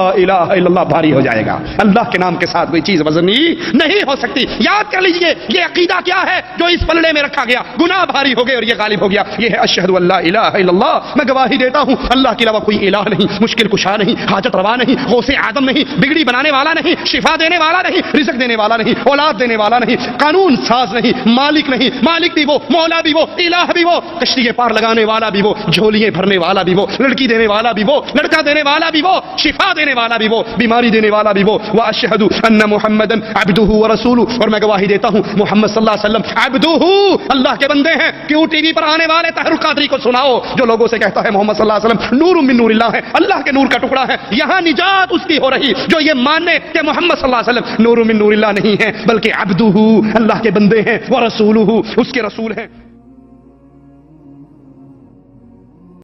B: الہ الا اللہ بھاری ہو جائے گا. اللہ کے نام کے ساتھ کوئی چیز وزنی نہیں ہو سکتی. یاد کر لیجئے یہ عقیدہ کیا ہے جو اس پلڑے میں رکھا گیا. گناہ بھاری ہو گئے اور یہ غالب ہو گیا. یہ ہے اشہد ان لا الہ الا اللہ, میں گواہی دیتا ہوں اللہ کے علاوہ کوئی الہ نہیں, مشکل کشا نہیں, حاجت روا نہیں, غوث اعظم نہیں, بگڑی بنانے والا نہیں, شفا دینے والا نہیں, رزق دینے والا نہیں, اولاد دینے والا نہیں, قانون ساز نہیں, مالک نہیں, مالک بھی وہ, مولا بھی وہ, الہ بھی وہ, کشتی پار لگانے والا بھی وہ, جھولیاں بھرنے والا بھی وہ, لڑکی دینے والا بھی وہ, لڑکا دینے والا بھی وہ, شفا دینے والا بھی وہ, بیماری دینے والا بھی وہ. واشہد ان محمدا عبدہ ورسولہ, اور میں گواہی دیتا ہوں محمد صلی اللہ علیہ وسلم عبدہ, اللہ کے بندے ہیں. کیوں ٹی وی پر آنے والے طاہر القادری کو سناؤ جو لوگوں سے کہتا ہے محمد صلی اللہ علیہ وسلم نور من نور اللہ ہے, اللہ کے نور کا ٹکڑا ہے. یہاں نجات اس کی ہو رہی جو یہ مانے کہ محمد صلی اللہ علیہ وسلم نور من نور اللہ نہیں ہے بلکہ عبدہ, اللہ کے بندے ہیں, ورسولہ, اس کے رسول ہیں.